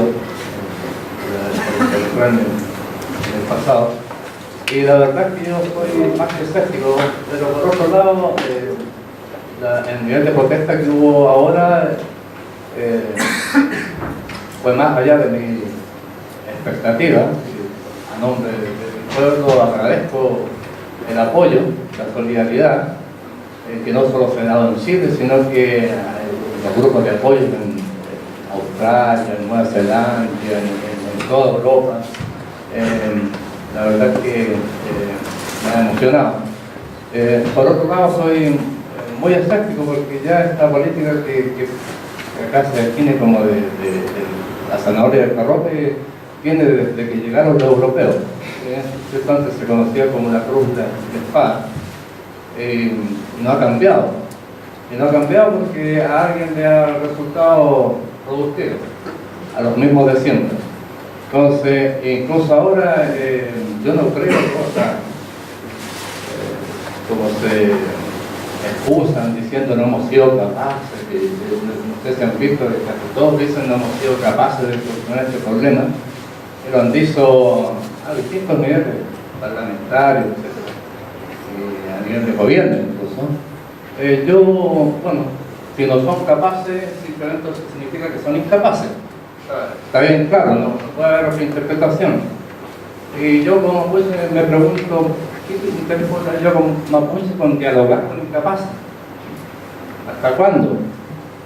en el pasado. Y la verdad es que yo soy más que escéptico, pero por otro lado, el nivel de protesta que hubo ahora fue más allá de mi expectativa. A nombre del pueblo agradezco el apoyo, la solidaridad, que no solo se ha dado en Chile, sino que los grupos de apoyo en Australia, en Nueva Zelanda, en toda Europa. La verdad que me ha emocionado. Por otro lado, soy muy escéptico porque ya esta política que acá se define como de la zanahoria del garrote viene desde que llegaron los europeos. Entonces se conocía como la cruz de espada. No ha cambiado. Y no ha cambiado porque a alguien le ha resultado productivo, a los mismos de siempre. Entonces, incluso ahora, yo no creo cosas como se excusan diciendo no hemos sido capaces, no sé si han visto que casi todos dicen no hemos sido capaces de solucionar este problema, y lo han dicho a distintos niveles, parlamentarios, etc. Y a nivel de gobierno incluso. Bueno, si no son capaces, simplemente eso significa que son incapaces. Está bien claro, no puede haber otra interpretación. Y yo como mapuche me pregunto, ¿qué interés puedo yo como mapuche con dialogar con incapaces? ¿Hasta cuándo?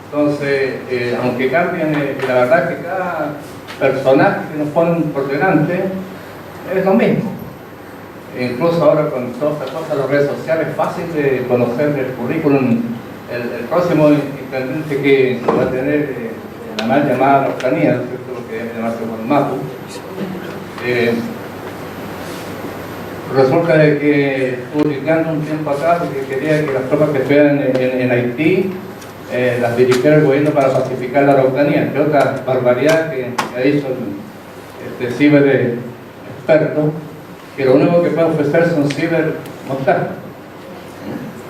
Entonces, aunque cambien, la verdad que cada personaje que nos ponen por delante es lo mismo. Incluso ahora con todas estas cosas, las redes sociales, es fácil de conocer el currículum. El próximo intendente que va a tener la mal llamada Araucanía, ¿cierto? Lo que debe llamarse Mapu. Resulta de que estuvo ubicando un tiempo atrás que quería que las tropas que estuvieran en Haití las dirigiera el gobierno para pacificar la Araucanía, entre otras barbaridades que ha dicho este ciber experto, que lo único que puede ofrecer son cibermontajes.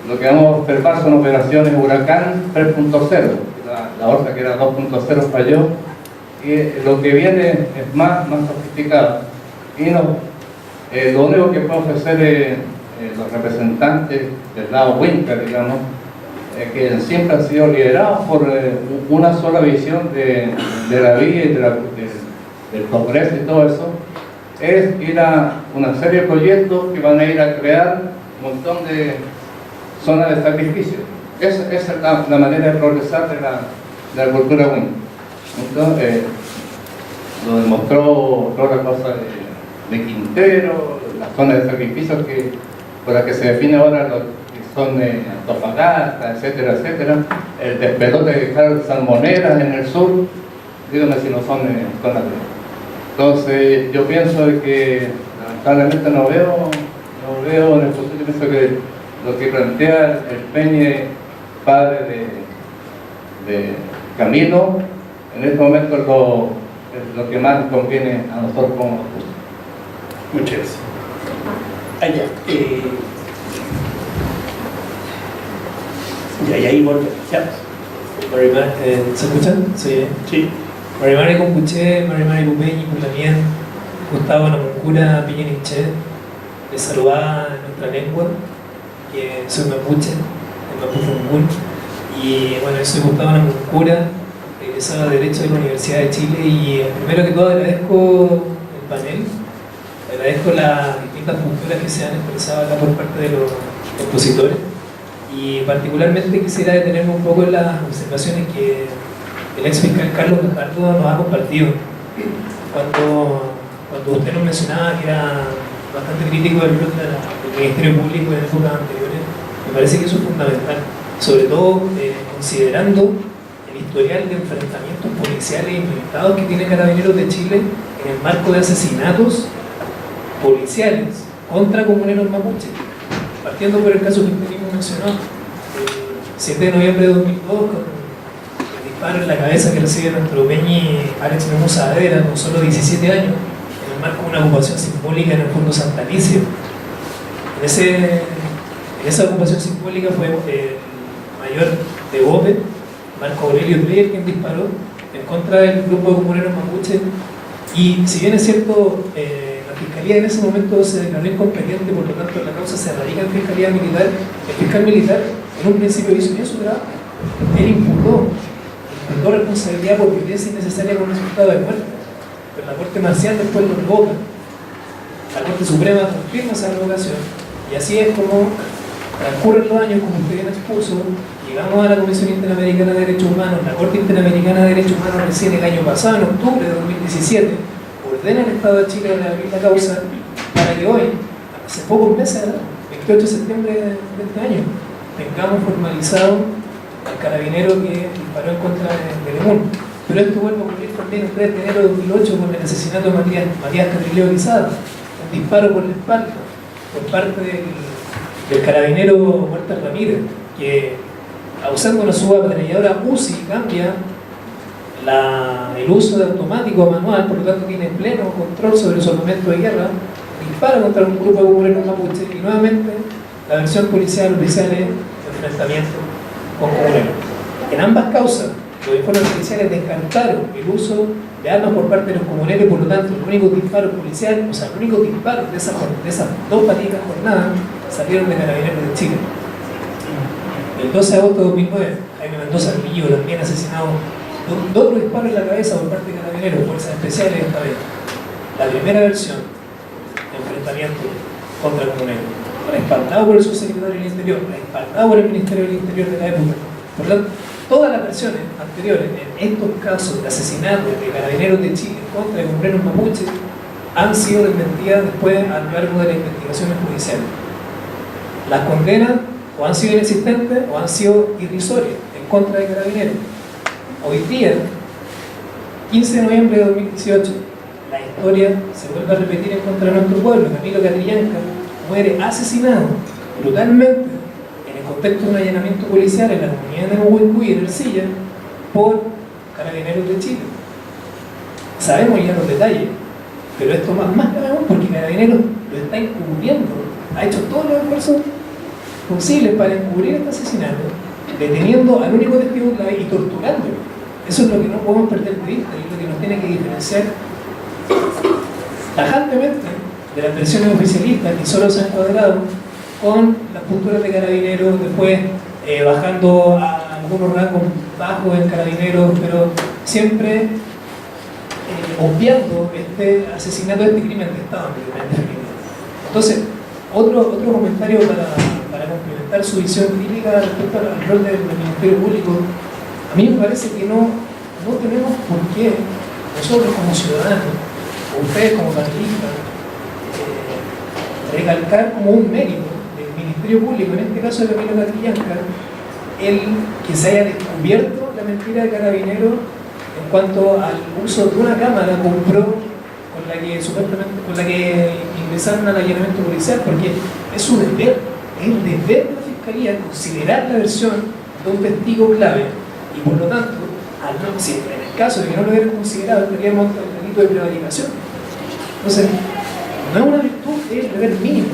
Lo que vamos a observar son operaciones Huracán 3.0. La otra que era 2.0 falló, y lo que viene es más sofisticado. Y lo único que puede ofrecer los representantes del lado Winter, digamos, que siempre han sido liderados por una sola visión de la vida y del progreso y todo eso, es ir a una serie de proyectos que van a ir a crear un montón de zonas de sacrificio. Esa es la manera de progresar de la cultura Winter. Entonces, lo demostró toda la cosa de Quintero, las zonas de sacrificio por las que se define ahora lo que son Antofagasta, etcétera, etcétera. El despelote de dejar salmoneras en el sur, díganme si no son zonas de... Entonces, yo pienso de que lamentablemente no veo en el futuro. Yo pienso que lo que plantea el Peñe, padre de Camilo, en este momento es lo que más nos conviene a nosotros como mapuches. Muchas gracias. Allá. Y ahí volvemos. ¿Ya? ¿Se escuchan? Sí. Sí. Marimari Compuche, Marimari Cupeñi, Culamien, Gustavo Namuncura, Piñeniche, les saludaba en nuestra lengua, que soy mapuche, el Mapuzungún, y bueno, yo soy Gustavo Namuncura, egresado de Derecho de la Universidad de Chile, y primero que todo agradezco el panel, agradezco las distintas posturas que se han expresado acá por parte de los expositores. Y particularmente quisiera detenerme un poco en las observaciones que el ex fiscal Carlos Gajardo nos ha compartido. Cuando usted nos mencionaba que era bastante crítico del Ministerio Público en épocas anteriores, me parece que eso es fundamental, sobre todo considerando el historial de enfrentamientos policiales y militares que tiene Carabineros de Chile en el marco de asesinatos policiales contra comuneros mapuches. Partiendo por el caso que usted mismo mencionó, el 7 de noviembre de 2002, con el disparo en la cabeza que recibe nuestro Peñi Alex Memo Saavedra, con solo 17 años, en el marco de una ocupación simbólica en el Fondo Santa Alicia. En esa ocupación simbólica fue el mayor de Bope, Marco Aurelio Dreyer, quien disparó en contra del grupo de comuneros mapuches. Y si bien es cierto, la Fiscalía en ese momento se declaró incompetente, por lo tanto la causa se radica en Fiscalía Militar, el fiscal militar en un principio hizo bien su trabajo. Él imputó responsabilidad por violencia innecesaria con resultado de muerte. Pero la Corte Marcial después lo revoca. La Corte Suprema confirma esa revocación. Y así es como transcurren los años, como usted bien expuso, llegamos a la Comisión Interamericana de Derechos Humanos. La Corte Interamericana de Derechos Humanos recién el año pasado, en octubre de 2017, ordena al Estado de Chile de abrir la causa para que hoy, hace pocos meses, 28 de septiembre de este año, tengamos formalizado al carabinero que disparó en contra de Lemun. Pero esto vuelve a ocurrir también el 3 de enero de 2008 con el asesinato de Matías Catrileo Guisada, un disparo por la espalda por parte del carabinero Huerta Ramírez, que usando una subametralladora UCI cambia el uso de automático a manual, por lo tanto tiene pleno control sobre su armamento de guerra, dispara contra un grupo de comuneros mapuches y nuevamente la versión policial oficial es enfrentamiento con comuneros. En ambas causas, los informes policiales descartaron el uso de armas por parte de los comuneros, por lo tanto, los únicos disparos policiales, o sea, los únicos disparos de esas dos fatídicas jornadas salieron de Carabineros de Chile. El 12 de agosto de 2009, Jaime Mendoza Armillo también asesinado, dos disparos en la cabeza por parte de Carabineros, fuerzas especiales esta vez. La primera versión de enfrentamiento contra comuneros, respaldado por el subsecretario del Interior, respaldado por el Ministerio del Interior de la época. Por lo tanto, todas las versiones anteriores en estos casos de asesinatos de Carabineros de Chile contra comuneros mapuches han sido desmentidas después a lo largo de las investigaciones judiciales. Las condenas o han sido inexistentes o han sido irrisorias en contra de Carabineros. Hoy día, 15 de noviembre de 2018, la historia se vuelve a repetir en contra de nuestro pueblo. Camilo Catrillanca muere asesinado brutalmente en el contexto de un allanamiento policial en la comunidad de Mohuencuy, en Ercilla, por Carabineros de Chile. Sabemos ya los detalles, pero esto más grave aún porque Carabineros lo está encubriendo, ha hecho todos los esfuerzos posibles para encubrir este asesinato, deteniendo al único testigo clave y torturándolo. Eso es lo que no podemos perder de vista y lo que nos tiene que diferenciar tajantemente de las versiones oficialistas que solo se han cuadrado con las posturas de Carabineros, después bajando a algunos rangos bajos en Carabineros, pero siempre obviando este asesinato, este crimen de Estado. Entonces, otro comentario para complementar su visión crítica respecto al rol del Ministerio Público. A mí me parece que no tenemos por qué nosotros como ciudadanos, o ustedes como panelistas, recalcar como un mérito del Ministerio Público, en este caso de Camilo Catrillanca, el que se haya descubierto la mentira de Carabineros en cuanto al uso de una cámara compró con la que ingresaron al allanamiento policial, porque es su deber, es el deber de la Fiscalía considerar la versión de un testigo clave y por lo tanto, si en el caso de que no lo hubieran considerado, estaríamos ante el delito de prevaricación. Entonces, no es una virtud, es el deber mínimo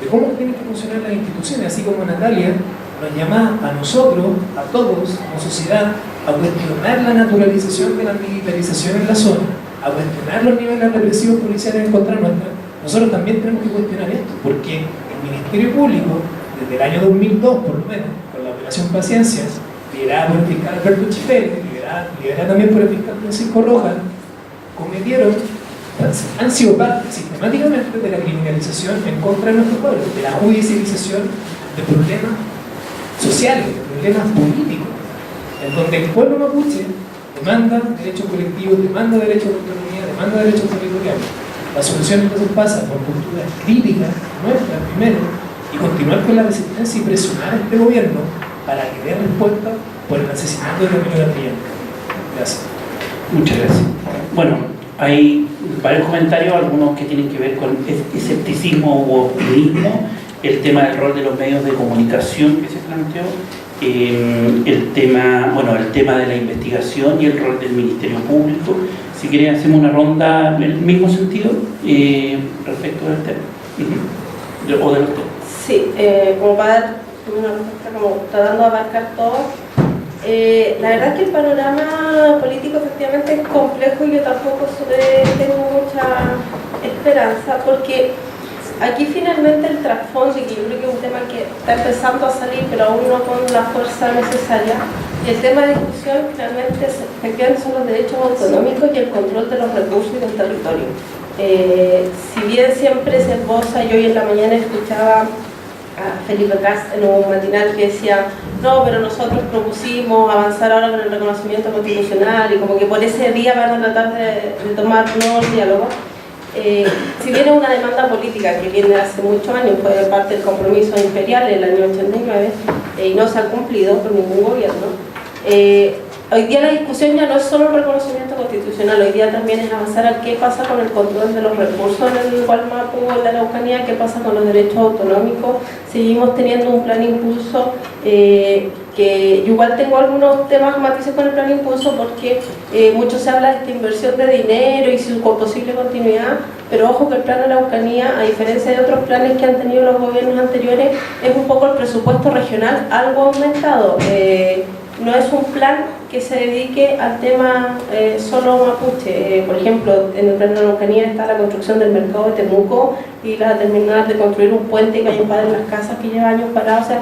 de cómo tienen que funcionar las instituciones, así como Natalia nos llama a nosotros, a todos, como sociedad, a cuestionar la naturalización de la militarización en la zona, a cuestionar los niveles represivos policiales en contra nuestra. Nosotros también tenemos que cuestionar esto, porque el Ministerio Público, desde el año 2002 por lo menos, con la operación Paciencia, liderada por el fiscal Alberto Chifele, liderada también por el fiscal Francisco Rojas, han sido parte sistemáticamente de la criminalización en contra de nuestro pueblo, de la judicialización de problemas sociales, de problemas políticos, en donde el pueblo mapuche demanda derechos colectivos, demanda derechos de autonomía, demanda derechos territoriales. La solución entonces pasa por posturas críticas nuestras primero y continuar con la resistencia y presionar a este gobierno para que dé respuesta por el asesinato de Camilo Catrillanca. Gracias. Muchas gracias. Bueno, hay varios comentarios, algunos que tienen que ver con escepticismo u optimismo, el tema del rol de los medios de comunicación que se planteó, el tema de la investigación y el rol del Ministerio Público. Si quieren hacemos una ronda en el mismo sentido respecto del tema. O del tema. Sí, como para dar una respuesta como tratando de abarcar todo. La verdad es que el panorama político efectivamente es complejo y yo tampoco tengo mucha esperanza porque aquí finalmente el trasfondo, y que yo creo que es un tema que está empezando a salir pero aún no con la fuerza necesaria, y el tema de discusión finalmente efectivamente son los derechos autonómicos y el control de los recursos y del territorio. Si bien siempre se esboza, yo hoy en la mañana escuchaba a Felipe Cast en un matinal que decía no, pero nosotros propusimos avanzar ahora con el reconocimiento constitucional y como que por ese día van a tratar de tomar nuevos diálogos. Si bien es una demanda política que viene hace muchos años, fue parte del compromiso imperial en el año 89 y no se ha cumplido por ningún gobierno, hoy día la discusión ya no es solo el reconocimiento constitucional, hoy día también es avanzar a qué pasa con el control de los recursos en el Gualmapu o en la Araucanía, qué pasa con los derechos autonómicos. Seguimos teniendo un plan impulso que yo igual tengo algunos temas matices con el plan impulso porque mucho se habla de esta inversión de dinero y su posible continuidad, pero ojo que el plan de la Araucanía, a diferencia de otros planes que han tenido los gobiernos anteriores, es un poco el presupuesto regional algo aumentado. No es un plan que se dedique al tema solo mapuche. Por ejemplo, en el plan de la Araucanía está la construcción del mercado de Temuco y la terminar de construir un puente que hay un par en las casas que lleva años parado. O sea,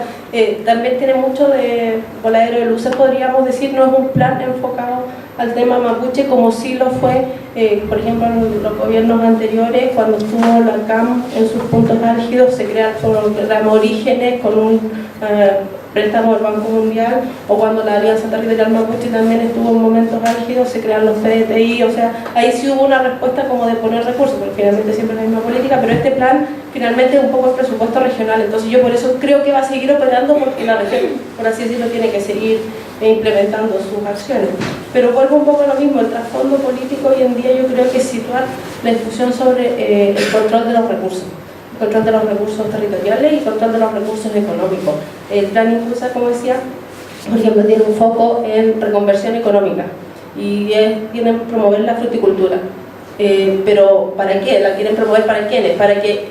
también tiene mucho de voladero de luces, podríamos decir. No es un plan enfocado al tema mapuche como sí lo fue, por ejemplo, en los gobiernos anteriores, cuando estuvo la CAM en sus puntos álgidos, se crea el programa Orígenes con un préstamo del Banco Mundial, o cuando la Alianza Territorial Mapuche también estuvo en momentos álgidos, se crean los PDTI, o sea, ahí sí hubo una respuesta como de poner recursos, porque finalmente siempre es la misma política, pero este plan finalmente es un poco el presupuesto regional, entonces yo por eso creo que va a seguir operando porque la región, por así decirlo, tiene que seguir implementando sus acciones. Pero vuelvo un poco a lo mismo, el trasfondo político hoy en día yo creo que es situar la discusión sobre el control de los recursos. Control de los recursos territoriales y control de los recursos económicos. El plan Impulsa, como decía, por ejemplo, tiene un foco en reconversión económica y quieren promover la fruticultura. Pero ¿para qué? ¿La quieren promover para quiénes? Para que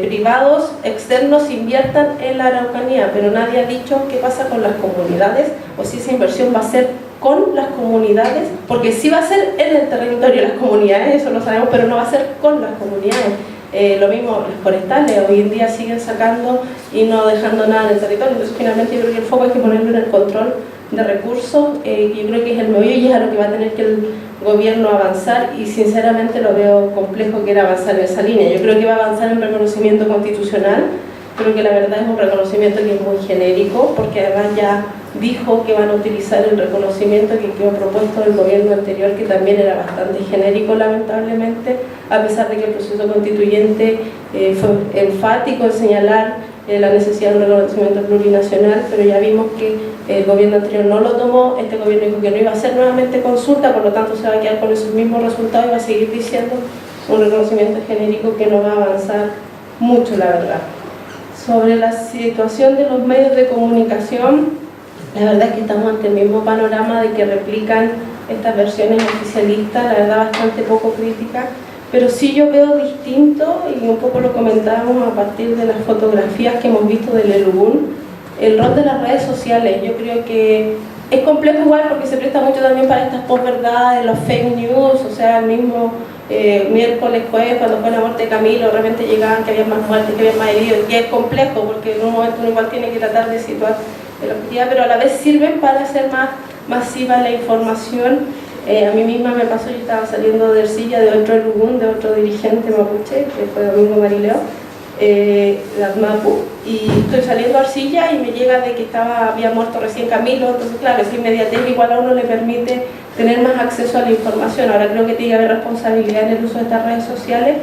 privados externos inviertan en la Araucanía, pero nadie ha dicho qué pasa con las comunidades o si esa inversión va a ser con las comunidades, porque sí va a ser en el territorio de las comunidades, eso lo sabemos, pero no va a ser con las comunidades. Lo mismo las forestales, hoy en día siguen sacando y no dejando nada en el territorio, entonces finalmente yo creo que el foco hay que ponerlo en el control de recursos, yo creo que es el meollo y es a lo que va a tener que el gobierno avanzar y sinceramente lo veo complejo que era avanzar en esa línea. Yo creo que va a avanzar en reconocimiento constitucional, creo que la verdad es un reconocimiento que es muy genérico porque además ya dijo que van a utilizar el reconocimiento que quedó propuesto del gobierno anterior, que también era bastante genérico lamentablemente, a pesar de que el proceso constituyente fue enfático en señalar la necesidad de un reconocimiento plurinacional, pero ya vimos que el gobierno anterior no lo tomó, este gobierno dijo que no iba a hacer nuevamente consulta, por lo tanto se va a quedar con esos mismos resultados y va a seguir diciendo un reconocimiento genérico que no va a avanzar mucho, la verdad. Sobre la situación de los medios de comunicación, la verdad es que estamos ante el mismo panorama de que replican estas versiones oficialistas, la verdad bastante poco críticas, pero sí yo veo distinto, y un poco lo comentábamos a partir de las fotografías que hemos visto del Elubún, el rol de las redes sociales. Yo creo que es complejo igual porque se presta mucho también para estas posverdades, los fake news, o sea, el mismo miércoles, jueves, cuando fue la muerte de Camilo, de repente llegaban que había más muertes, que había más heridos, y es complejo porque en un momento uno igual tiene que tratar de situar la objetividad, pero a la vez sirven para hacer más masiva la información. A mí misma me pasó, yo estaba saliendo de Ercilla de otro Elubún, de otro dirigente mapuche, que fue Domingo Marileo, la Mapu, y estoy saliendo a Arcilla y me llega de que había muerto recién Camilo, entonces claro, esa inmediatez igual a uno le permite tener más acceso a la información. Ahora creo que tiene que haber responsabilidad en el uso de estas redes sociales,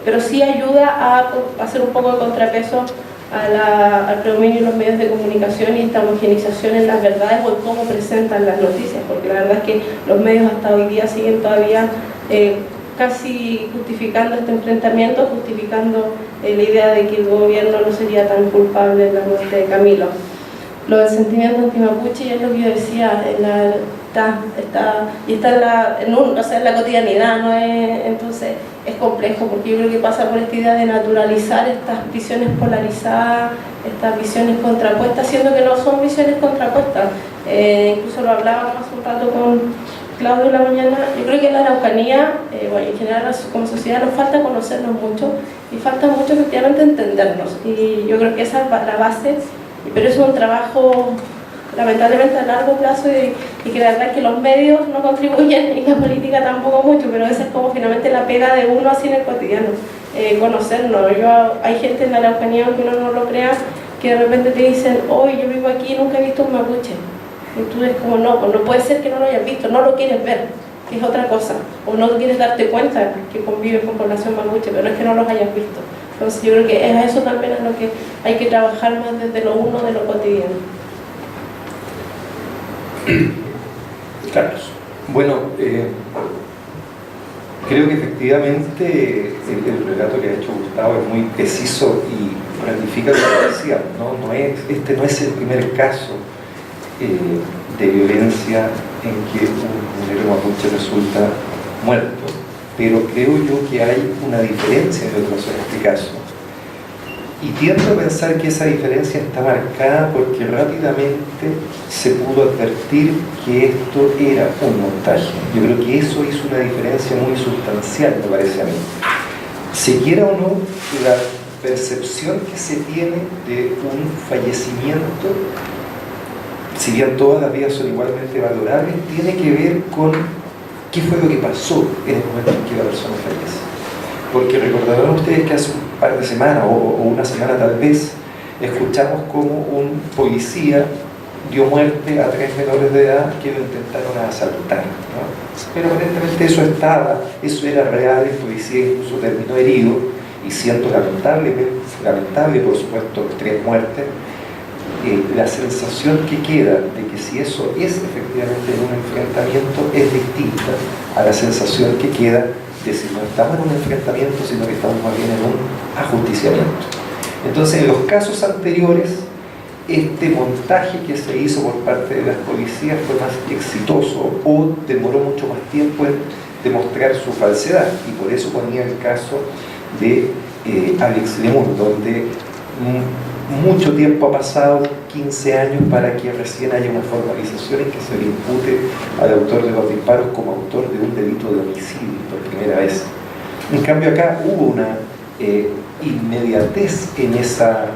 pero sí ayuda a hacer un poco de contrapeso al predominio de los medios de comunicación y esta homogenización en las verdades o en cómo presentan las noticias, porque la verdad es que los medios hasta hoy día siguen todavía casi justificando este enfrentamiento, justificando la idea de que el gobierno no sería tan culpable de la muerte de Camilo. Lo del sentimiento antimapuche, ya es lo que yo decía, está en la cotidianidad, ¿no? Entonces es complejo, porque yo creo que pasa por esta idea de naturalizar estas visiones polarizadas, estas visiones contrapuestas, siendo que no son visiones contrapuestas. Incluso lo hablábamos hace un rato con Claudio en la mañana. Yo creo que en la Araucanía, bueno, en general como sociedad nos falta conocernos mucho y falta mucho efectivamente entendernos, y yo creo que esa es la base, pero es un trabajo lamentablemente a largo plazo y que la verdad es que los medios no contribuyen y la política tampoco mucho, pero esa es como finalmente la pega de uno así en el cotidiano, conocernos. Hay gente en la Araucanía, aunque uno no lo crea, que de repente te dicen, hoy yo vivo aquí y nunca he visto un mapuche. Y tú es como, no, pues no puede ser que no lo hayas visto, no lo quieres ver, que es otra cosa, o no quieres darte cuenta que convives con población mapuche, pero no es que no los hayas visto. Entonces yo creo que es eso también es lo que hay que trabajar más desde lo uno de lo cotidiano. Carlos. Bueno, creo que efectivamente el relato que ha hecho Gustavo es muy preciso y ratifica lo que decía, ¿no? Este no es el primer caso de violencia en que un minero mapuche resulta muerto, pero creo yo que hay una diferencia en este caso, y tiendo a pensar que esa diferencia está marcada porque rápidamente se pudo advertir que esto era un montaje. Yo creo que eso hizo una diferencia muy sustancial, me parece a mí. Se quiera o no, la percepción que se tiene de un fallecimiento, si bien todas las vidas son igualmente valorables, tiene que ver con qué fue lo que pasó en el momento en que la persona fallece. Porque recordarán ustedes que hace un par de semanas, o una semana tal vez, escuchamos como un policía dio muerte a 3 menores de edad que lo intentaron asaltar, ¿no? Pero aparentemente eso era real, el policía incluso terminó herido, y siendo lamentable por supuesto 3 muertes, la sensación que queda de que si eso es efectivamente un enfrentamiento es distinta a la sensación que queda de si no estamos en un enfrentamiento, sino que estamos más bien en un ajusticiamiento. Entonces, en los casos anteriores, este montaje que se hizo por parte de las policías fue más exitoso o demoró mucho más tiempo en demostrar su falsedad, y por eso ponía el caso de Alex Lemur, donde mucho tiempo ha pasado, 15 años, para que recién haya una formalización en que se le impute al autor de los disparos como autor de un delito de homicidio por primera vez. En cambio acá hubo una inmediatez en esa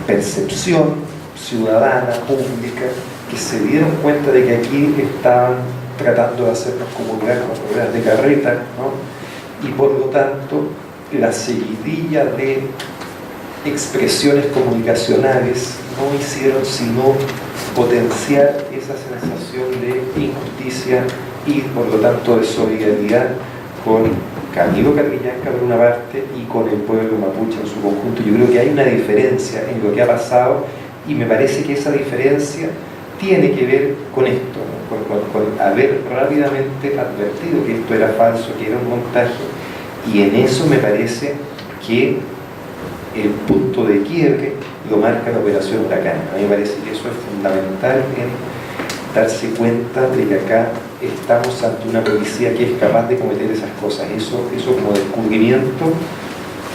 percepción ciudadana, pública, que se dieron cuenta de que aquí estaban tratando de hacernos comulgar con ruedas de carreta, ¿no? Y por lo tanto la seguidilla de expresiones comunicacionales no hicieron sino potenciar esa sensación de injusticia y por lo tanto de solidaridad con Camilo Catrillanca por una parte y con el pueblo mapuche en su conjunto. Yo creo que hay una diferencia en lo que ha pasado, y me parece que esa diferencia tiene que ver con esto, ¿no? con haber rápidamente advertido que esto era falso, que era un montaje, y en eso me parece que el punto de quiebre lo marca la operación Huracán. A mí me parece que eso es fundamental en darse cuenta de que acá estamos ante una policía que es capaz de cometer esas cosas. Eso como descubrimiento,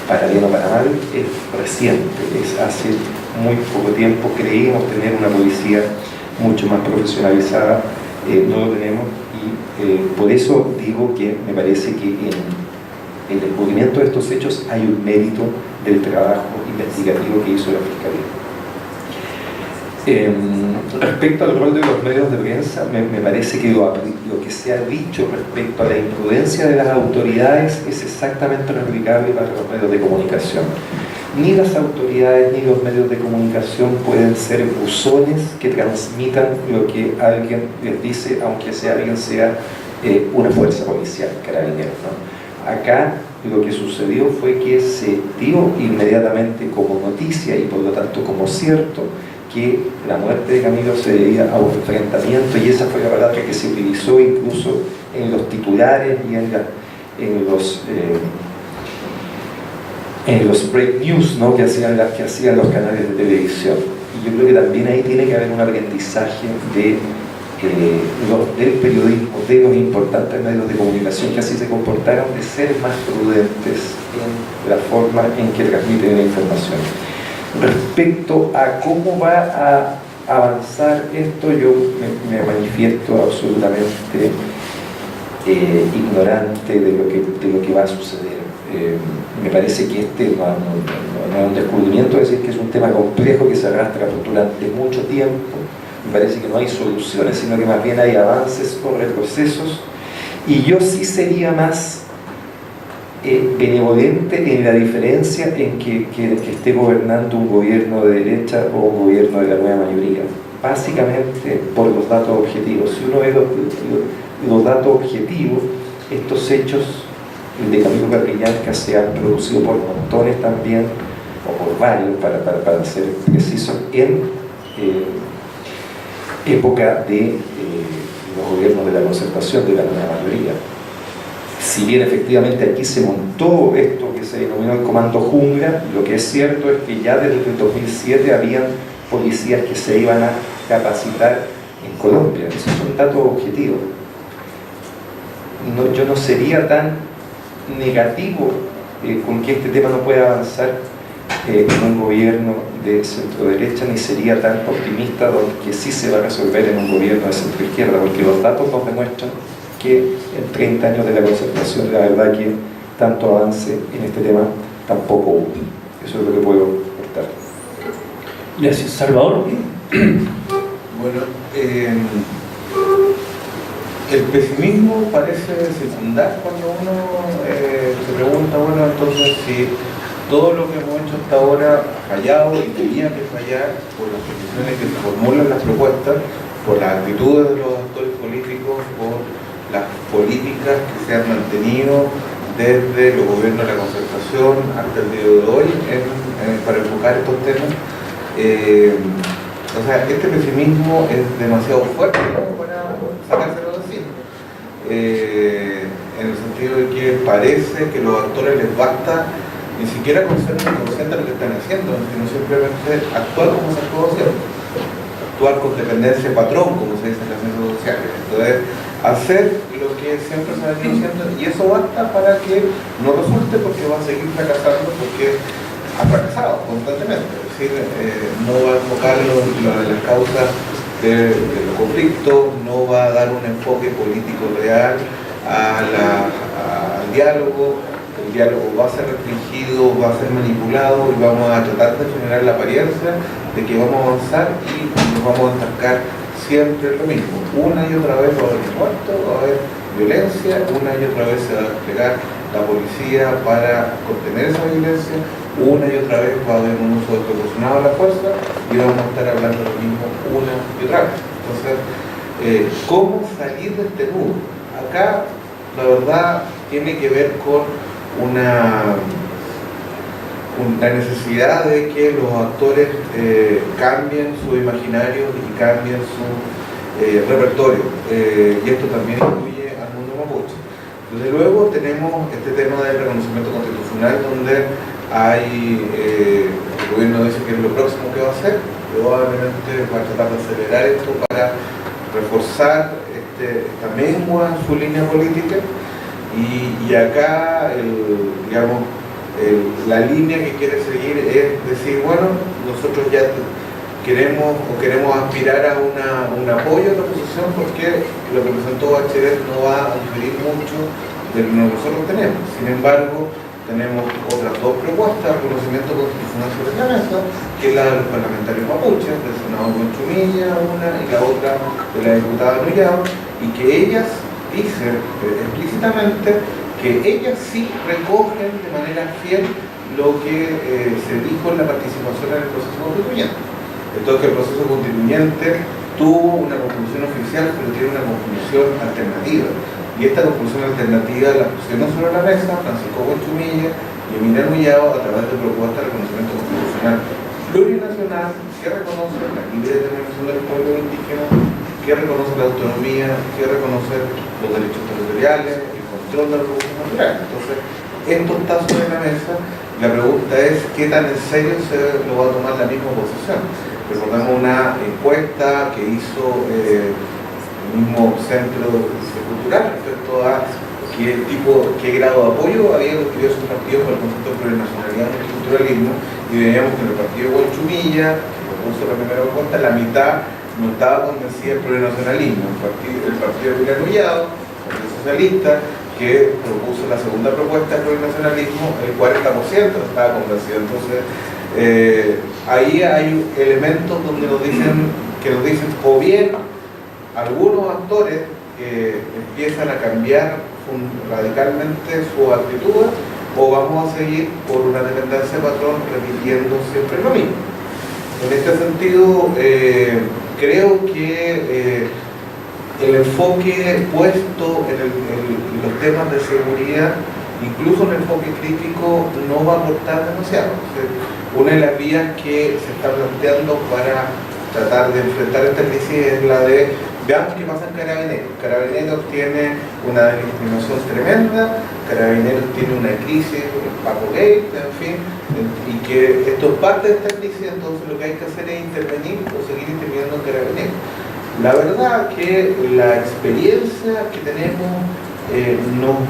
para bien o para mal, es reciente, es hace muy poco tiempo. Creímos tener una policía mucho más profesionalizada, no lo tenemos, y por eso digo que me parece que en el descubrimiento de estos hechos hay un mérito del trabajo investigativo que hizo la Fiscalía. Respecto al rol de los medios de prensa, me parece que lo que se ha dicho respecto a la imprudencia de las autoridades es exactamente replicable para los medios de comunicación. Ni las autoridades ni los medios de comunicación pueden ser buzones que transmitan lo que alguien les dice, aunque alguien sea una fuerza policial, carabineros, ¿no? Acá lo que sucedió fue que se dio inmediatamente como noticia y por lo tanto como cierto que la muerte de Camilo se debía a un enfrentamiento, y esa fue la palabra que se utilizó incluso en los titulares y en los break news, ¿no? que hacían los canales de televisión. Y yo creo que también ahí tiene que haber un aprendizaje del periodismo, de los importantes medios de comunicación que así se comportaron, de ser más prudentes en la forma en que transmiten la información. Respecto a cómo va a avanzar esto, yo me manifiesto absolutamente ignorante de lo que va a suceder. Me parece que este no es un descubrimiento, es decir, que es un tema complejo que se arrastra durante mucho tiempo. Me parece que no hay soluciones, sino que más bien hay avances o retrocesos, y yo sí sería más benevolente en la diferencia en que esté gobernando un gobierno de derecha o un gobierno de la nueva mayoría, básicamente por los datos objetivos. Si uno ve los datos objetivos, estos hechos de Camilo Catrillanca se han producido por montones también, o por varios, para ser precisos, en época de los gobiernos de la concertación, de la nueva mayoría. Si bien efectivamente aquí se montó esto que se denominó el Comando Jungla, lo que es cierto es que ya desde el 2007 habían policías que se iban a capacitar en Colombia. Esos son datos objetivos. Yo no sería tan negativo con que este tema no pueda avanzar en un gobierno de centro-derecha, ni sería tan optimista que sí se va a resolver en un gobierno de centro-izquierda, porque los datos nos demuestran que en 30 años de la concertación, la verdad que tanto avance en este tema tampoco hubo. Eso es lo que puedo aportar. Gracias. Salvador. Bueno, el pesimismo parece secundar cuando uno se pregunta, bueno, entonces si todo lo que hemos hecho hasta ahora ha fallado y tenía que fallar por las condiciones que se formulan las propuestas, por las actitudes de los actores políticos, por las políticas que se han mantenido desde los gobiernos de la concertación hasta el día de hoy para enfocar estos temas. O sea, este pesimismo es demasiado fuerte para sacárselo de encima. En el sentido de que parece que los actores les basta ni siquiera con ser conscientes de lo que están haciendo, sino simplemente actuar como se actuó siempre. Actuar con dependencia de patrón, como se dice en las redes sociales. Entonces, hacer lo que siempre se ha venido haciendo, y eso basta para que no resulte, porque va a seguir fracasando, porque ha fracasado constantemente. Es decir, no va a enfocar las causas de los conflictos, no va a dar un enfoque político real al diálogo. El diálogo va a ser restringido, va a ser manipulado, y vamos a tratar de generar la apariencia de que vamos a avanzar y nos vamos a estancar siempre lo mismo. Una y otra vez va a haber muertos, va a haber violencia, una y otra vez se va a desplegar la policía para contener esa violencia, una y otra vez va a haber un uso desproporcionado de la fuerza, y vamos a estar hablando lo mismo una y otra vez. Entonces, ¿cómo salir de este nudo? Acá, la verdad, tiene que ver con la necesidad de que los actores cambien su imaginario y cambien su repertorio, y esto también incluye al mundo mapuche. Desde luego tenemos este tema del reconocimiento constitucional, donde el gobierno dice que es lo próximo que va a hacer, probablemente va a tratar de acelerar esto para reforzar esta mengua en su línea política. Y acá, la línea que quiere seguir es decir, bueno, nosotros ya queremos aspirar a un apoyo de la oposición, porque lo que presentó Bachelet no va a diferir mucho de lo que nosotros tenemos. Sin embargo, tenemos otras dos propuestas de reconocimiento constitucional sobre la mesa, que es la de los parlamentarios mapuches, del senador Conchumilla, una, y la otra de la diputada Nullao, y que ellas dicen explícitamente que ellas sí recogen de manera fiel lo que se dijo en la participación en el proceso constituyente. Entonces, que el proceso constituyente tuvo una conclusión oficial, pero tiene una conclusión alternativa. Y esta conclusión alternativa la pusieron sobre la mesa Francisco Conchumilla y Emilia Nullao a través de propuestas de reconocimiento constitucional plurinacional que reconoce la libre determinación del pueblo indígena, que reconoce la autonomía, que reconoce los derechos territoriales, el control de los recursos naturales. Entonces, esto está sobre la mesa. La pregunta es qué tan en serio se lo va a tomar la misma oposición. Recordamos una encuesta que hizo el mismo centro cultural respecto a qué grado de apoyo había recibido sus partidos con el concepto de plurinacionalidad y multiculturalismo, y veíamos que en el partido Conchumilla, que propuso la primera encuesta, la mitad no estaba convencida del plurinacionalismo. El partido de Nullao, el Partido Socialista, que propuso la segunda propuesta de plurinacionalismo, el 40% estaba convencido. Entonces, ahí hay elementos donde nos dicen o bien algunos actores empiezan a cambiar radicalmente su actitud, o vamos a seguir por una tendencia patrón repitiendo siempre lo mismo. En este sentido, creo que el enfoque puesto en los temas de seguridad, incluso el enfoque crítico, no va a aportar demasiado. Una de las vías que se está planteando para tratar de enfrentar esta crisis es la de veamos qué pasa en Carabineros. Carabineros tiene una discriminación tremenda, Carabineros tiene una crisis, el Paco Gate, en fin, y que esto es parte de esta crisis. Entonces lo que hay que hacer es intervenir o seguir interviniendo en Carabineros. La verdad que la experiencia que tenemos no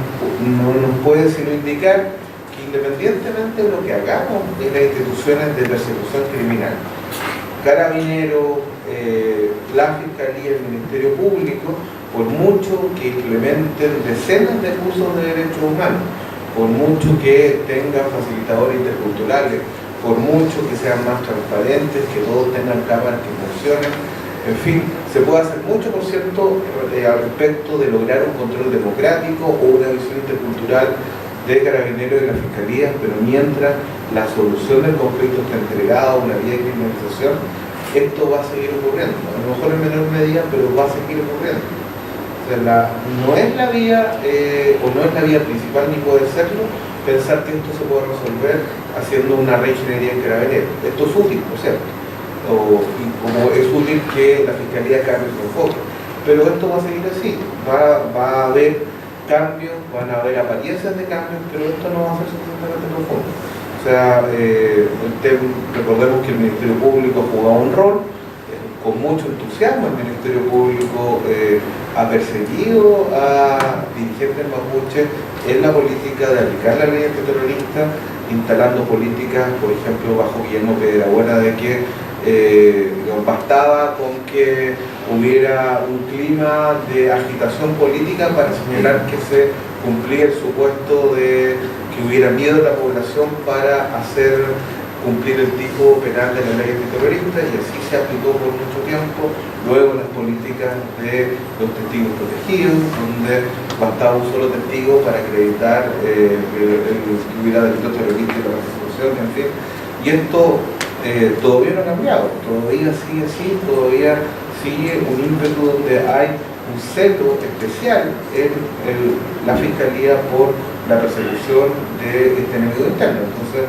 nos puede sino indicar que independientemente de lo que hagamos en las instituciones de persecución criminal, Carabineros, la Fiscalía, el Ministerio Público, por mucho que implementen decenas de cursos de derechos humanos, por mucho que tengan facilitadores interculturales, por mucho que sean más transparentes, que todos tengan cámaras que funcionen, en fin, se puede hacer mucho, por cierto, al respecto de lograr un control democrático o una visión intercultural de Carabineros y de la Fiscalía, pero mientras la solución del conflicto está entregada a una vía de criminalización, esto va a seguir ocurriendo, a lo mejor en menor medida, pero va a seguir ocurriendo. O sea, no es la vía, o no es la vía principal, ni puede serlo, pensar que esto se puede resolver haciendo una reingeniería en Carabineros. Esto es útil, ¿no es cierto? Y como es útil que la Fiscalía cambie su enfoque. Pero esto va a seguir así, va a haber cambios, van a haber apariencias de cambios, pero esto no va a ser suficientemente profundo. O sea, recordemos que el Ministerio Público ha jugado un rol, con mucho entusiasmo el Ministerio Público ha perseguido a dirigentes mapuches en la política de aplicar la ley antiterrorista, instalando políticas, por ejemplo, bajo Guillermo Piedrabuena, de que bastaba con que hubiera un clima de agitación política para señalar que se cumplía el supuesto de que hubiera miedo a la población para hacer cumplir el tipo penal de la ley antiterrorista, y así se aplicó por mucho tiempo. Luego las políticas de los testigos protegidos, donde bastaba un solo testigo para acreditar que hubiera delito terrorista y la persecución, en fin. Y esto todavía no ha cambiado, todavía sigue así, todavía sigue un ímpetu donde hay un celo especial en la Fiscalía por la persecución de este enemigo interno. Entonces,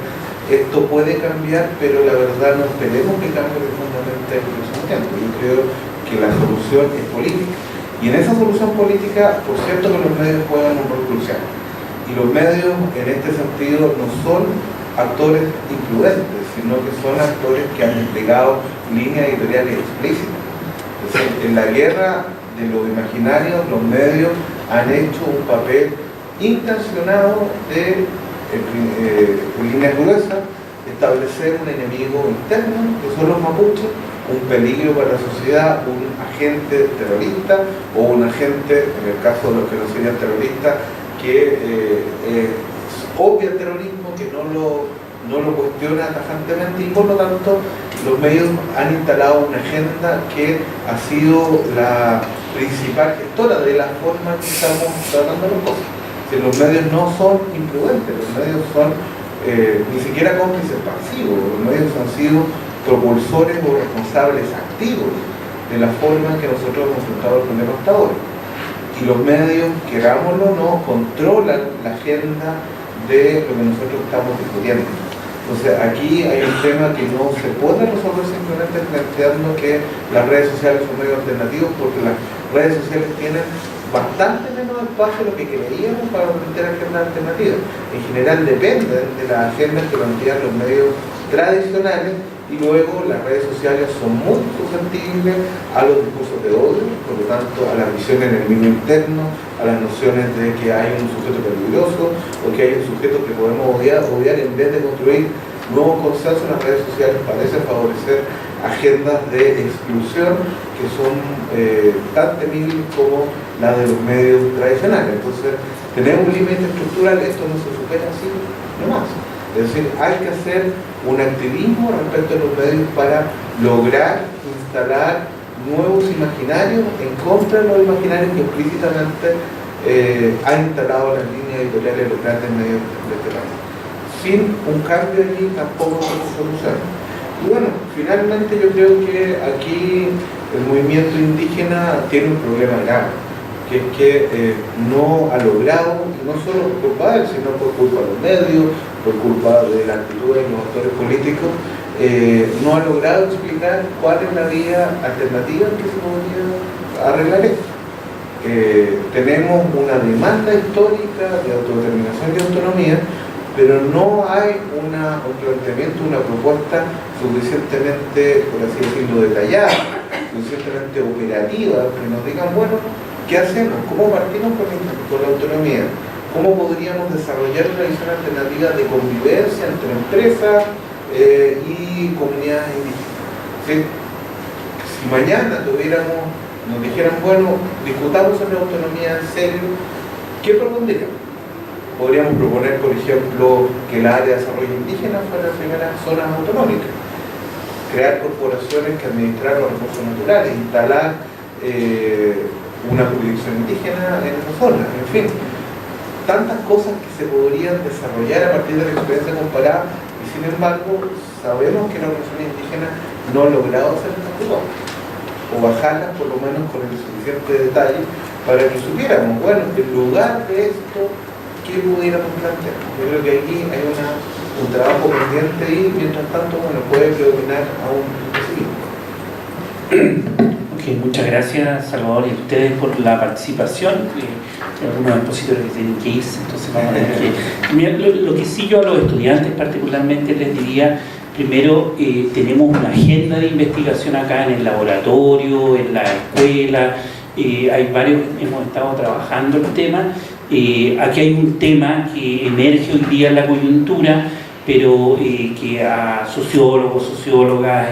esto puede cambiar, pero la verdad no esperemos que cambie profundamente en el próximo tiempo. Yo creo que la solución es política. Y en esa solución política, por cierto, que los medios juegan un rol crucial. Y los medios, en este sentido, no son actores imprudentes, sino que son actores que han desplegado líneas editoriales explícitas. Es decir, en la guerra de los imaginarios, los medios han hecho un papel intencionado de, en líneas gruesas, establecer un enemigo interno, que son los mapuches, un peligro para la sociedad, un agente terrorista o un agente, en el caso de los que no serían terroristas, que obvia el terrorismo, que no lo cuestiona tajantemente, y por lo tanto los medios han instalado una agenda que ha sido la principal gestora de la forma que estamos tratando las cosas. Si los medios no son imprudentes, los medios son ni siquiera cómplices pasivos, los medios han sido propulsores o responsables activos de la forma en que nosotros hemos enfrentado el problema hasta ahora. Y los medios, querámoslo o no, controlan la agenda de lo que nosotros estamos discutiendo. Entonces aquí hay un tema que no se puede resolver simplemente planteando que las redes sociales son medios alternativos, porque las redes sociales tienen bastante menos espacio de lo que creíamos para plantear agendas alternativas. En general dependen de las agendas que plantean los medios tradicionales, y luego las redes sociales son muy susceptibles a los discursos de odio, por lo tanto a la visión en el enemigo interno, a las nociones de que hay un sujeto peligroso o que hay un sujeto que podemos odiar en vez de construir nuevos consensos. Las redes sociales parecen favorecer agendas de exclusión que son tan temibles como las de los medios tradicionales. Entonces tenemos un límite estructural, esto no se supera así nomás. Es decir, hay que hacer un activismo respecto a los medios para lograr instalar nuevos imaginarios en contra de los imaginarios que explícitamente han instalado las líneas editoriales de los grandes medios de este país. Sin un cambio allí tampoco se soluciona. Y bueno, finalmente yo creo que aquí el movimiento indígena tiene un problema grave, que es que no ha logrado, y no solo por culpa de él, sino por culpa de los medios, por culpa de la actitud de los actores políticos, no ha logrado explicar cuál es la vía alternativa que se podría arreglar esto. Tenemos una demanda histórica de autodeterminación y autonomía, pero no hay un planteamiento, una propuesta suficientemente, por así decirlo, detallada, suficientemente operativa, que nos digan, bueno, ¿qué hacemos? ¿Cómo partimos con la autonomía? ¿Cómo podríamos desarrollar una visión alternativa de convivencia entre empresas y comunidades indígenas? ¿Sí? Si mañana nos dijeran, bueno, discutamos sobre autonomía en serio, ¿qué propondríamos? Podríamos proponer, por ejemplo, que el área de desarrollo indígena fuera la primera zona autonómica, crear corporaciones que administraran los recursos naturales, instalar una jurisdicción indígena en esa zona, en fin. Tantas cosas que se podrían desarrollar a partir de la experiencia comparada, y sin embargo sabemos que la organización indígena no ha logrado hacer estas cosas, o bajarlas por lo menos con el suficiente detalle para que supiéramos, bueno, en lugar de esto, ¿qué pudiéramos plantear? Yo creo que aquí hay un trabajo pendiente y mientras tanto, bueno, puede predominar aún el pesimismo. Muchas gracias, Salvador, y a ustedes por la participación. Algunos expositores que tienen que irse, entonces vamos a tener que... Mira, lo que sí yo a los estudiantes particularmente les diría, primero, tenemos una agenda de investigación acá en el laboratorio, en la escuela, hay varios que hemos estado trabajando el tema. Aquí hay un tema que emerge hoy día en la coyuntura, pero que a sociólogos, sociólogas,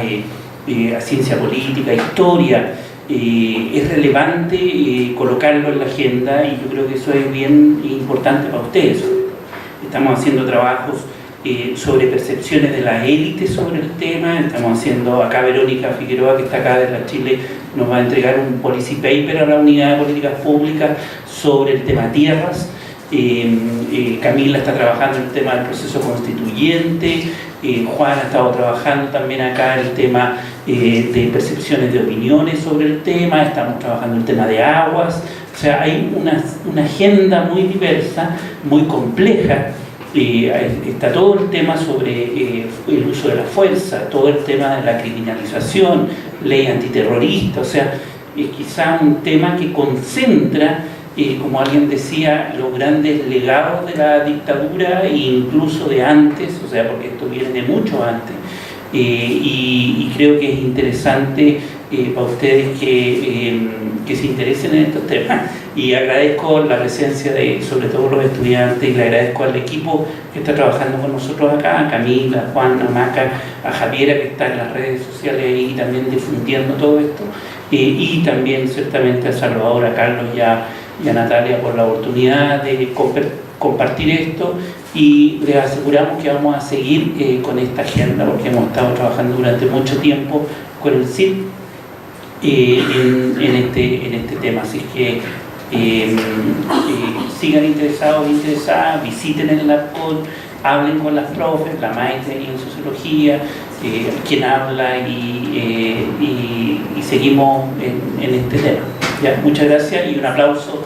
a ciencia política, historia, es relevante colocarlo en la agenda, y yo creo que eso es bien importante para ustedes. Estamos haciendo trabajos sobre percepciones de la élite sobre el tema. Estamos haciendo, acá Verónica Figueroa, que está acá de la Chile, nos va a entregar un policy paper a la Unidad de Políticas Públicas sobre el tema tierras. Camila está trabajando en el tema del proceso constituyente. Juan ha estado trabajando también acá el tema de percepciones de opiniones sobre el tema. Estamos trabajando el tema de aguas. O sea, hay una agenda muy diversa, muy compleja. Está todo el tema sobre el uso de la fuerza, todo el tema de la criminalización, ley antiterrorista. O sea, es quizá un tema que concentra, como alguien decía, los grandes legados de la dictadura e incluso de antes, o sea, porque esto viene de mucho antes. Y creo que es interesante para ustedes que se interesen en estos temas. Y agradezco la presencia de, sobre todo, los estudiantes, y le agradezco al equipo que está trabajando con nosotros acá, a Camila, a Juan, a Maca, a Javiera, que está en las redes sociales y también difundiendo todo esto, y también ciertamente a Salvador, a Carlos y a Natalia por la oportunidad de compartir esto, y les aseguramos que vamos a seguir con esta agenda porque hemos estado trabajando durante mucho tiempo con el CIP en este tema, así que sigan interesados, interesadas, visiten el LabCon, hablen con las profes, la maestra en sociología, quien habla y seguimos en este tema. Ya, muchas gracias y un aplauso